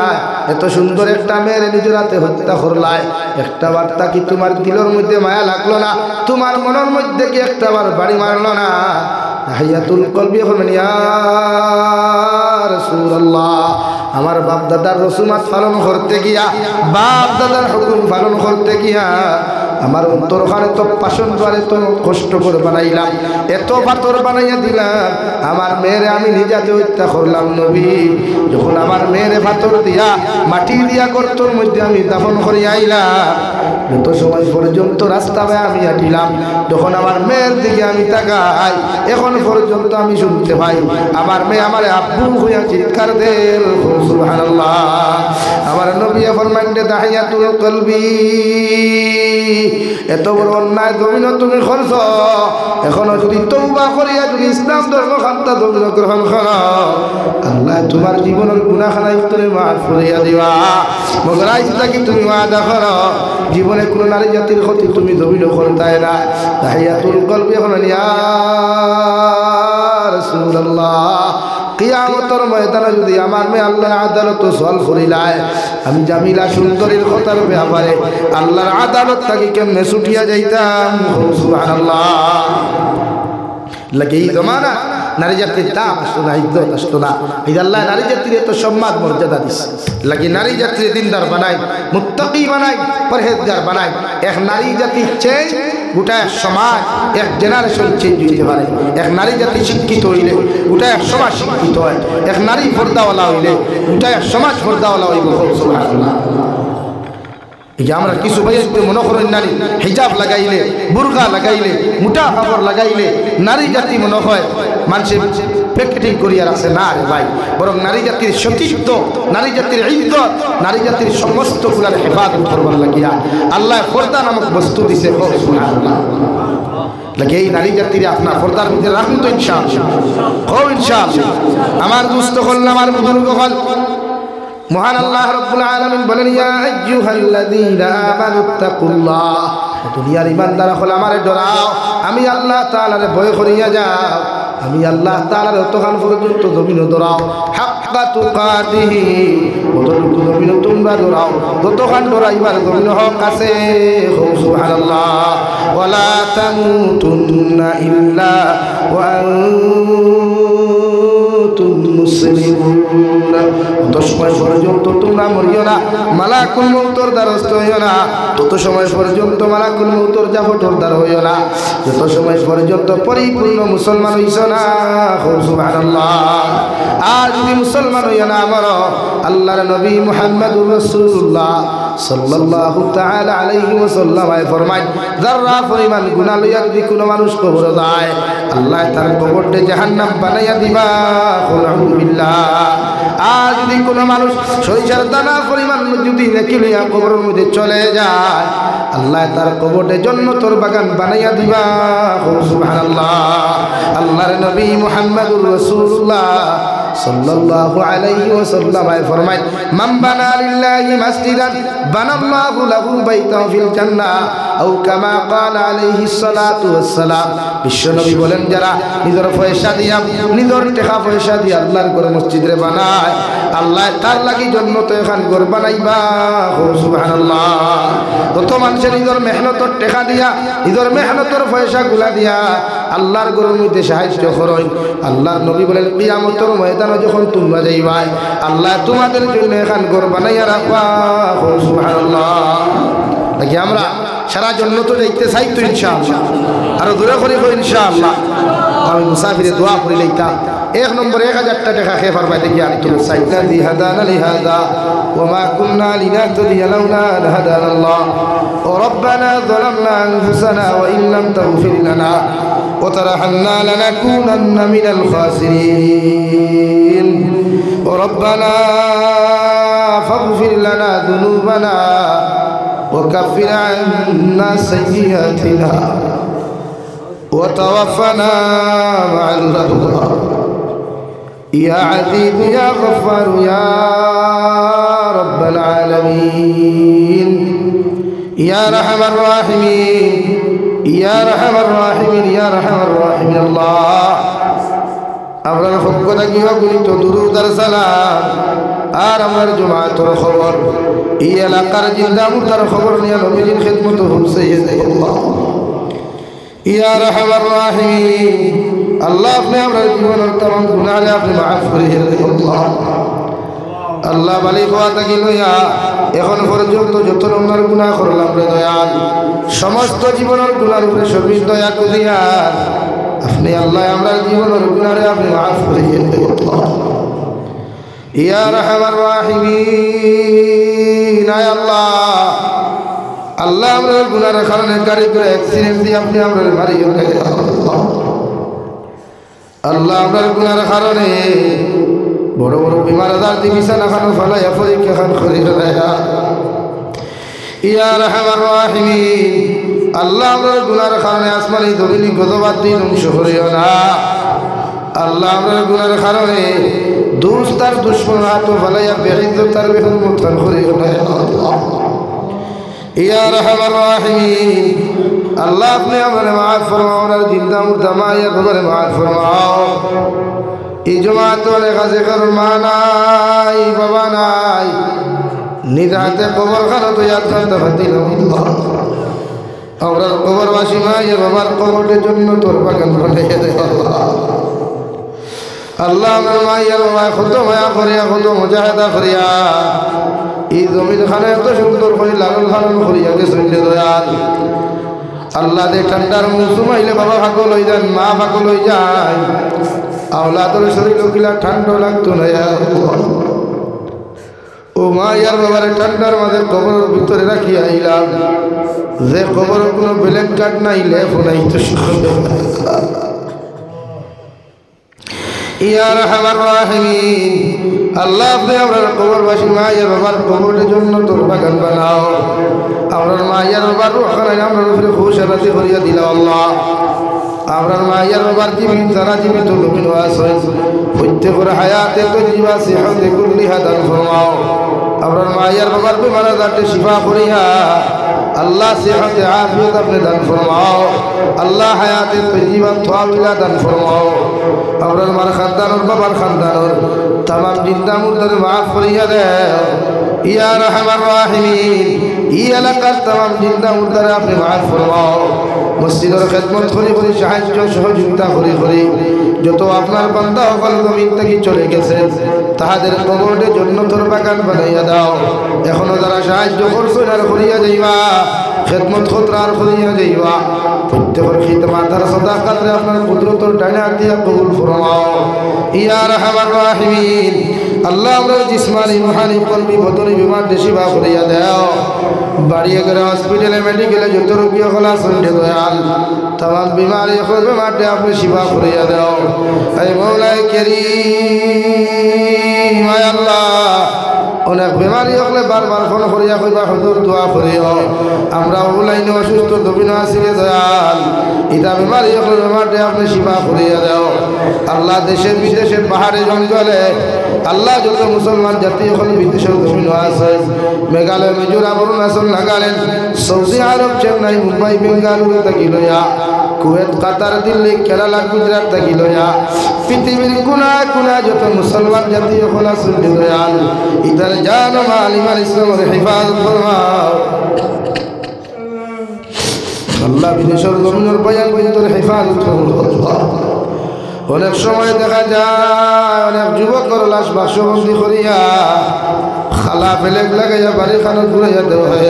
এত সুন্দর একটা মেয়ের নিজের হাতে হত্যা করলাই, একটা বার্তা কি তোমার দিলের মধ্যে মায়া লাগলো না? তোমার মনের মধ্যে কি একটা বার বাড়ি মারলো না? দাহিয়াতুল কলবি ফরমান, ইয়া রাসূলুল্লাহ, আমার বাপ দাদার রসুমাত পালন করতে গিয়া, বাপ দাদার হুকুম পালন করতে গিয়া আমার অন্তরখানে তো পাষণ দ্বারে তো কষ্ট করে বানাইলাম, এত পাথর বানাইয়া দিলাম, আমার মেয়েরে আমি নিজাতে হত্যা করলাম। নবী, যখন আমার মেয়েরে পাথর দিয়া মাটি দিয়া গর্তর মধ্যে আমি দাফন করে আইলাম, যত সময় পর্যন্ত রাস্তায় আমি হাঁটিলাম, যখন আমার মেয়ের দিকে আমি তাকাই, এখন পর্যন্ত আমি শুনতে পাই আমার মেয়ে আমার আব্বু হইয়া চিৎকার দেন সুবহানাল্লাহ। আমার নবী ফরমাইলেন তাহিয়াতুল কলবি, এত বড় অন্যায় জমিন তুমি করছ, এখনো যদি তওবা করিয়া যদি ইসলাম ধর্ম খান্তা জমিন গ্রহণ করো, আল্লাহ তোমার জীবনের গুনাহখানা তুমি মাফ করিয়া দিবা। মগর আইসা কি তুমি ওয়াদা করো জীবনে কোনো নারী জাতির ক্ষতি তুমি জমিন করতাই না। তাহিয়াতুল কলবি এখন ইয়া রাসূলুল্লাহ, কিয়ামতের ময়দানে যদি আমার মেয়ে আল্লাহর আদালত সওয়াল করিলায়, আমি জামিলা সুন্দরীর কথার ব্যাপারে আল্লাহর আদালত থাকি কেমনে ছুটিয়া যাইতাম সুবহানাল্লাহ। লাগে এই জমানা নারী জাতির দাম আসতো না, ইজ্জত আসতো না। এই আল্লাহ নারী জাতির এত সম্মান মর্যাদা দিচ্ছে। লাগে নারী জাতির দিনদার বানাই, মুত্তাকি বানাই, পরহেজগার বানাই। এক নারী জাতির চেঞ্জ গোটা এক সমাজ, এক জেনারেশন চেঞ্জ হইতে পারে। এক নারী জাতি শিক্ষিত হইলে গোটা এক সমাজ শিক্ষিত হয়। এক নারী পর্দাওয়ালা হইলে গোটা এক সমাজ পর্দাওয়ালা হইব সুবহানাল্লাহ। এই যে আমরা কিছু ভাই মনে করেন নারী হিজাব লাগাইলে, বুরকা লাগাইলে, মোটা কাপড় লাগাইলে নারী জাতি মনে হয় মানুষে প্যাকেটিং করিয়া রাখছে। না রে ভাই, বরং নারী জাতির সতীত্ব, নারী জাতির ইজ্জত, নারী জাতির সমস্ত গুলার হেফাজত করবার লাগিয়া আল্লাহ পর্দা নামক বস্তু দিছে সুবহানাল্লাহ। লাগে এই নারী জাতির আপনার পর্দার মধ্যে রাখুন তো ইনশাআল্লাহ, ইনশাআল্লাহ। আমার দুস্থ হল, আমার বুজুর্গ হল, মহান আল্লাহ রাব্বুল আলামিন বলেন ইয়া আইয়ুহাল্লাযীনা আমানুত্তাকুল্লাহ, দুনিয়ার ঈমানদার হল আমারে ডরাও, আমি আল্লাহ তাআলারে ভয় করিয়া যাও, আমি আল্লাহ তাআলার অতখান পর্যন্ত জমিন ডরাও, হাক্কা তুকাতিহি, যতটুকু জমিন তোমরা ডরাও, যতখান ডরাইবার জমিন হক আছে সুবহানাল্লাহ। ওয়ালা তামুতুন্না ইল্লা ওয়া আনতুম মুসলিমুন, তত সময় পর্যন্ত তোমরা মরিও না, মালাকুল মউতের দ্বারস্থ হইও না, তত সময় পর্যন্ত মালাকুল মউতের জাফটর দ্বার হইও না, যত সময় পর্যন্ত পরিপূর্ণ মুসলমান হইছ না সুবহানাল্লাহ। আর যদি মুসলমান হইয়া না আমারো, আল্লাহর নবী মুহাম্মদুর রাসূলুল্লাহ সাল্লাল্লাহু তাআলা আলাইহি ওয়াসাল্লাম ফরমায়, যারা পরিমাণ গুনাহ লইয়া যদি কোনো মানুষ কবরে যায়, আল্লাহ তার কবরটা জাহান্নাম বানাইয়া দিবা আলহামদুলিল্লাহ। আর যদি কোনো মানুষ সরিষার দানা পরিমাণ যদি নেকি লইয়া কবরের মধ্যে চলে যায়, আল্লাহ তার কবরটা জান্নাতের বাগান বানাইয়া দিবা সুবহানাল্লাহ। আল্লাহর নবী মুহাম্মদুর রাসূলুল্লাহ সাল্লাল্লাহু আলাইহি ওয়াসাল্লাম ফরমায়, মান বানা লিল্লাহি মাসজিদান বানাল্লাহু লাহু বাইতান ফিল জান্নাহ আও কামা ক্বালা আলাইহিস সালাতু ওয়াস সালাম। বিশ্বনবী বলেন, যারা নিজের পয়সা দিয়া, নিজের টাকা পয়সা দিয়া আল্লাহর ঘর মসজিদে বানায়, আল্লাহ তার লাগি জান্নাতে এখান ঘর বানাইবা সুবহানাল্লাহ। যত মানুষের নিজের মেহনতের টাকা দিয়া, নিজের মেহনতের পয়সা গুলা দিয়া আল্লাহর ঘরের মধ্যে সাহায্য করেন, আল্লাহর নবী বলেন কিয়ামতের ময়দানে যখন তোমরা যাইবা, আল্লাহ তোমাদের জন্য এখান ঘর বানাইয়া রাখবা সুবহানাল্লাহ। নাকি আমরা সারা জন্য তো যাইতে চাই তো ইনশাআল্লাহ, আরো দূরে করিব ইনশাআল্লাহ। আমি মুসাফিরে দোয়া করি লইতাম, এক নম্বর 1000 টাকা খেয়ে পারবাই দেখি আর তুমি সাইদা দি হাদানা লিহাদা ওয়া মা কুননা লিনাহতাদিয়া লাউলা আন হাদানা আল্লাহ ওয়া রাব্বানা যালামনা আনফুসানা ওয়া ইন লাম তাগফির লানা ওয়া তারহামনা লানাকুনান্না মিনাল খাসিরিন ওয়া রাব্বানা ফাগফির লানা যুনুবানা ওয়া কাফির আন্না সাইয়্যাতিনা ওয়া তাওয়াফানা মা'আল আবরার। يا عزيز يا غفار يا رب العالمين يا رحم الراحمين يا رحم الراحمين يا رحم الراحمين الله আমরার পক্ষ থেকে অগণিত দুরূদ আর সালাম আর আমার জমাতের খবর, এই এলাকার জিন্দা মুর্দার খবর নিয়ে নবীজির খিদমত হচ্ছে আল্লাহ। ইয়া রাহমার রাহিম, আল্লাহ আপনি আমার জীবনের तमाम গুনাহ আপনি মাফ করে দেন আল্লাহ। আল্লাহ বালি পাওয়া থাকি লইয়া এখন পর্যন্ত যত রকমের গুনাহ করলাম রে দয়াল, সমস্ত জীবনের গুনার উপরে সবির দয়া করিয়া আপনি আল্লাহ আমরা জীবনের গুনারে আপনি মাফ করিয়ে দেন ইয়া রাহমার রাহিমিন। আল্লাহ আল্লাহ আমরা গুনার কারণে গাড়ি করে অ্যাক্সিডেন্ট দিয়ে আপনি আমরা মারিয়ে দেন আল্লাহ আমরা গুনার কারণে বড় বড় বিমার আজার দিয়ে বিছানা খানো ফেলাইয়া পরীক্ষা খান করিয়ে দেয় ইয়া রাহমার রাহিমিন। আল্লাহ আমরা গুনার কারণে আসমানি জমিনি গজবাদ দিয়ে ধ্বংস করিও না আল্লাহ আমরা গুনার কারণে দুস্তার দুশ্মন হাত ফেলাইয়া বেইজ্জতার বেহুরমত খান করিও না ইয়া রাহমার রাহিমিন। আল্লাহ আপনি আমারে মাফ ফরমাও আর জিন্দা মুর্দা মাইয়া খবরে মাফ ফরমাও। এই জমাত ওয়ালে কাজে কারণ মা নাই বাবা নাই, নিজ হাতে কবর খানা তো ইয়াদ করতে পারতিল আমরা কবরবাসী মাইয়া বাবার কবরের জন্য তোর বাগান বানিয়ে দে আল্লাহ আমার মাইয়া বাবা কত মায়া করিয়া কত মুজাহিদা করিয়া এই জমিন খানে এত সুন্দর করে লালন পালন করিয়া গেছেন দয়াল আল্লাহ দে ঠান্ডার মৌসুম আইলে বাবা পাগল হয়ে যান মা পাগল হয়ে যায় আওলাদের শরীর কিলা ঠান্ডা লাগতো না ও মা ইয়ার বাবার ঠান্ডার মাঝে কবরের ভিতরে রাখি আইলাম যে কবর কোনো ব্ল্যাঙ্কেট নাই লেপ নাই তো ইয়া রাহমার রাহিমিন। আল্লাহ আপনি আমার কবরবাসী মা ইয়ার বাবার কবরের জন্য তোর বাগান বানাও আমার মা ইয়ার বাবার রুহানে আমরা উপরে খুশারাতি করিয়া দিলাম আল্লাহ আমরা মায়ের বাবার জীবিত যারা জীবিত লুমিন ওয়াসেন প্রত্যেকের হায়াতে তো জীবা সিহতে কুল্লিহা দান ফরমাও আমরা মায়ের বাবার বিমার আজারতে শিফা করিয়া আল্লাহ সিহতে আফিয়ত আপনি দান ফরমাও আল্লাহ হায়াতে তো জীবা তোয়াবিলা দান ফরমাও আমরা মার খানদানোর বাবার খানদানোর तमाम जिंदा मुर्दार माफ करिया दे ইয়া রাহমার রাহিমিন। এই এলাকার तमाम जिंदा मुर्दार আপনি মাফ ফরমাও মসজিদের খিদমত করি করি সাহায্য সহযোগিতা করি করি যত আপনার বান্দা সকল জমিন থেকে চলে গেছেন তাহাদের কবরে জান্নাতের বাগান বানাইয়া দাও এখনো যারা সাহায্য করছেন আর করিয়া যাইবা খিদমত খতরার করিয়া যাইবা প্রত্যেকের খিদমত আর সাদাকাতে আপনার কুদরতের ডাইনা দিয়া কবুল ফরমাও ইয়া রাহমার রাহিমিন। আল্লাহ আমরা জিসমানি রুহানি কলবি বদনি বিমার শিফা করিয়া দাও বাড়িয়ে করে হসপিটালে মেডিকেলে যত রোগী হল আসেন দয়াল तमाम बीमारी खुद माटे आपने शिफा करिया दाओ ऐ मौला करीम आय अल्लाह অনেক বেমারি হলে বারবার ফোন করিয়া কইবা হুজুর দোয়া করিও আমরা অনলাইনে অসুস্থ দবিনা আসিলে দয়াল ইটা বেমারি হলে বেমারটা আপনি শিফা করিয়া দাও আল্লাহ দেশে বিদেশে পাহাড়ে জঙ্গলে আল্লাহ যত মুসলমান জাতি হলে বিদেশের দবিনা আছে মেঘালয় মিজোরাম অরুণাচল নাগাল্যান্ড সৌদি আরব চেন্নাই মুম্বাই বেঙ্গালুরু থেকে লইয়া কুয়েত কাতার দিল্লি কেরালা গুজরাট থেকে লইয়া পৃথিবীর কোনায় কোনায় যত মুসলমান জাতি হল আছে দয়াল ইদার জান মাল ইমান ইসলামের হেফাজত ফরমাও আল্লাহ বিদেশের জমিনের বয়ান বিন্দুর হেফাজত ফরমাও। অনেক সময় দেখা যায় অনেক যুবকের লাশ বাক্সবন্দি করিয়া খালা ফেলে লাগাইয়া বাড়ি খানো ঘুরাইয়া দেওয়া হয়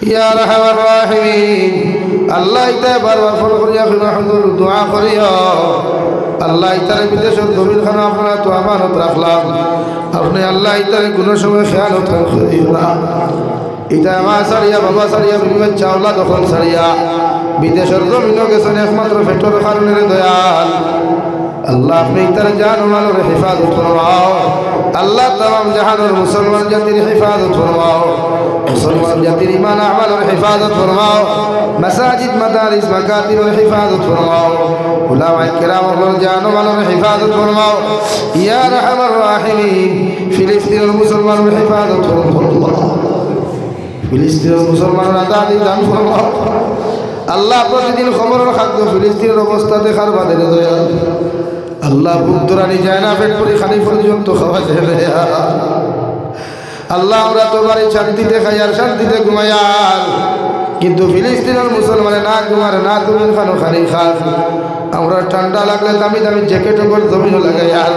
ইয়া রাহমার রাহিমিন। আল্লাহ ইতা বারবার ফোন করিয়া বিনা হুজুর দোয়া করিও আল্লাহ ইতারে বিদেশের জমিন খানা আপনারা তো আমানত রাখলাম আপনি আল্লাহ ইতারে কোনো সময় খেয়ালত করিও না ইতা মা সারিয়া বাবা সারিয়া বিবির চাওলা দখল সারিয়া বিদেশের জমিনও গেছেন একমাত্র ফেটর কারণে দয়াল আল্লাহ আপনি ইতারে জান মালের হেফাজত ফরমাও আল্লাহ तमाम জাহানের মুসলমান জাতির হেফাজত ফরমাও মুসলমান জাতির ঈমান আমলের হেফাজত ফরমাও মাসাজিদ মাদারিস মাকাতিবের হেফাজত ফরমাও উলামায়ে কেরামের জান মালের হেফাজত ফরমাও ইয়া রাহমার রাহিমিন। ফিলিস্তিনের মুসলমানের হেফাজত ফরমাও ফিলিস্তিনের মুসলমানরা আজাদি দান ফরমাও আল্লাহ প্রতিদিন খবরের খাদ্য ফিলিস্তিনের অবস্থা দেখার বাদে দয়াল আল্লাহ বুদ্ধরানি যায় না পেট করে খালি পর্যন্ত খাওয়া যাবে আল্লাহ আমরা তো বাড়ি শান্তিতে খাই আর শান্তিতে ঘুমাই আর কিন্তু ফিলিস্তিনের মুসলমানে না ঘুমারে না তুমি খানো খালি খাস আমরা ঠান্ডা লাগলে দামি দামি জ্যাকেট উপর জমিনও লাগাই আর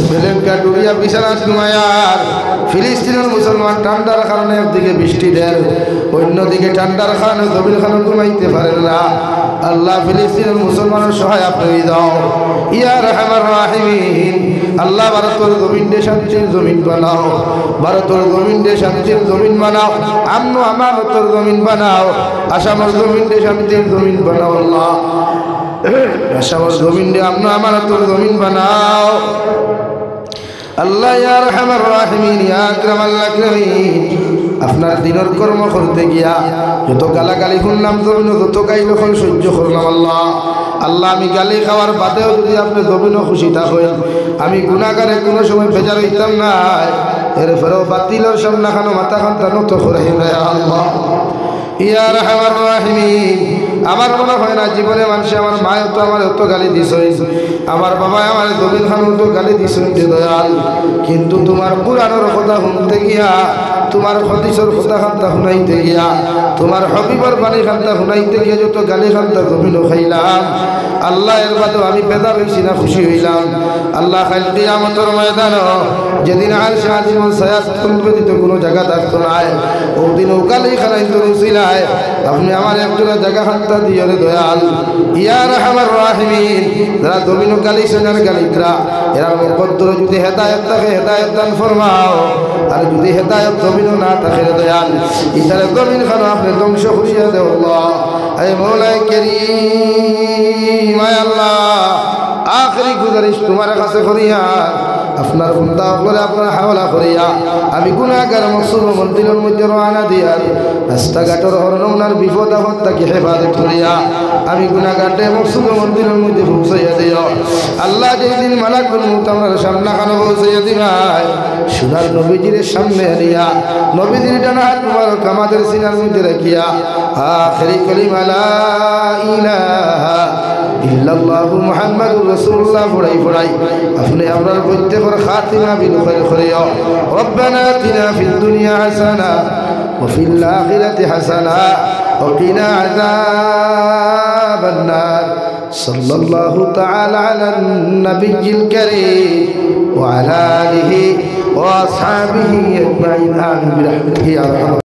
বেলেন দুইটা ডুবিয়া বিছানাত ঘুমায়ার ফিলিস্তিনের মুসলমান ঠান্ডার কারণে একদিকে বৃষ্টি দেন অন্যদিকে ঠান্ডার কারণে জমিন খানো ঘুমাইতে পারেন না আল্লাহ ফিলিস্তিনের মুসলমানের সহায় আপনি দাও ইয়া রাহমার রাহিমিন আল্লাহ ভারতের জমিনে শান্তির জমিন বানাও ভারতের জমিনে শান্তির জমিন বানাও আমন আমানতের জমিন বানাও আসামের জমিনে শান্তির জমিন বানাও আল্লাহ আসামের জমিনে আমন আমানতের জমিন বানাও আল্লাহ ইয়া রাহমার রাহিমিন ইয়া আকরামাল আকরামিন আপনার দিনের কর্ম করতে গিয়া যত গালাগালি শুনলাম জমিন যত গাইল সহ্য করলাম আল্লাহ আল্লাহ আমি গালি খাওয়ার বাদেও যদি আপনি জমিনও খুশি থাকেন আমি গুনাহগারে কোনো সময় বেজার হইতাম না এরপরেও বাতিলের সামনে খানো মাথা খানটা নত করে আল্লাহ ইয়া রাহমার রাহিমিন আমার মনে হয় না জীবনে মানুষ আমার মায়ের তো আমার এত গালি দিছই আমার বাবা আমার জমিন খানো তো গালি দিছই দয়াল কিন্তু তোমার পুরানোর কথা শুনতে গিয়া তোমার হদিসের কথা খান্তা শুনাইতে গিয়া তোমার হবিবর বাণী খান্তা শুনাইতে গিয়া যত গালি খান্তা জমিনও খাইলাম আল্লাহ এর বাদেও আমি বেদার হইছি না খুশি হইলাম আল্লাহ খাইল কিয়ামতের ময়দান যেদিন আরশে আজিমুল সায়াত ব্যতীত কোনো জায়গা থাকতো না ওদিন ও গালি খানাইতে রুছিলায় আপনি আমার একটা জায়গা খান্তা দিয়ে দয়াল ইয়া রাহমার রাহিমিন যারা জমিনও গালি শোনার গালিকরা এরা মুকদ্দর যদি হেদায়েত থাকে হেদায়েত দান ফরমাও আর যদি হেদায়েত জমিনও না থাকে দয়াল ইতারে জমিন খানো আপনি ধ্বংস করিয়া দেও আল্লাহ এ মওলাই কারীম আয় আল্লাহ আখরি গুজারিশ তোমার কাছে করিয়া আপনার বন্দা করে আপনার হাওলা করিয়া আমি গুনাহগার মাসুম মন্দিরের মধ্যে রওনা দিয়া রাস্তাঘাটের হরনৌনার বিপদ আপদ থেকে হেফাজত করিয়া আমি গুনাহগারটে মাসুম মন্দিরের মধ্যে পৌঁছাইয়া দিও আল্লাহ যেদিন মালাকুল মউত আমার সামনে খানো পৌঁছাইয়া দিবাই সোনার নবীজির সামনে আনিয়া নবীজির ডানা হাত মুবারক আমাদের সিনার মধ্যে রাখিয়া আখিরি কালিমা লা ইলাহা ইল্লাল্লাহু মুহাম্মাদুর রাসূলুল্লাহ পড়াই আপনি আমরার প্রত্যেকের খাতিমা বিল খায়র করিও রব্বানা আতিনা ফিদ দুনিয়া হাসানা ওয়া ফিল আখিরাতি হাসানা ওয়া কিনা আযাবান নার সাল্লাল্লাহু তাআলা আলান নাবিয়্যিল কারীম ওয়া আলা আলিহি ওয়া আসহাবিহি আজমাইন আমিন বিরহমাতিহি ইয়া আরহাম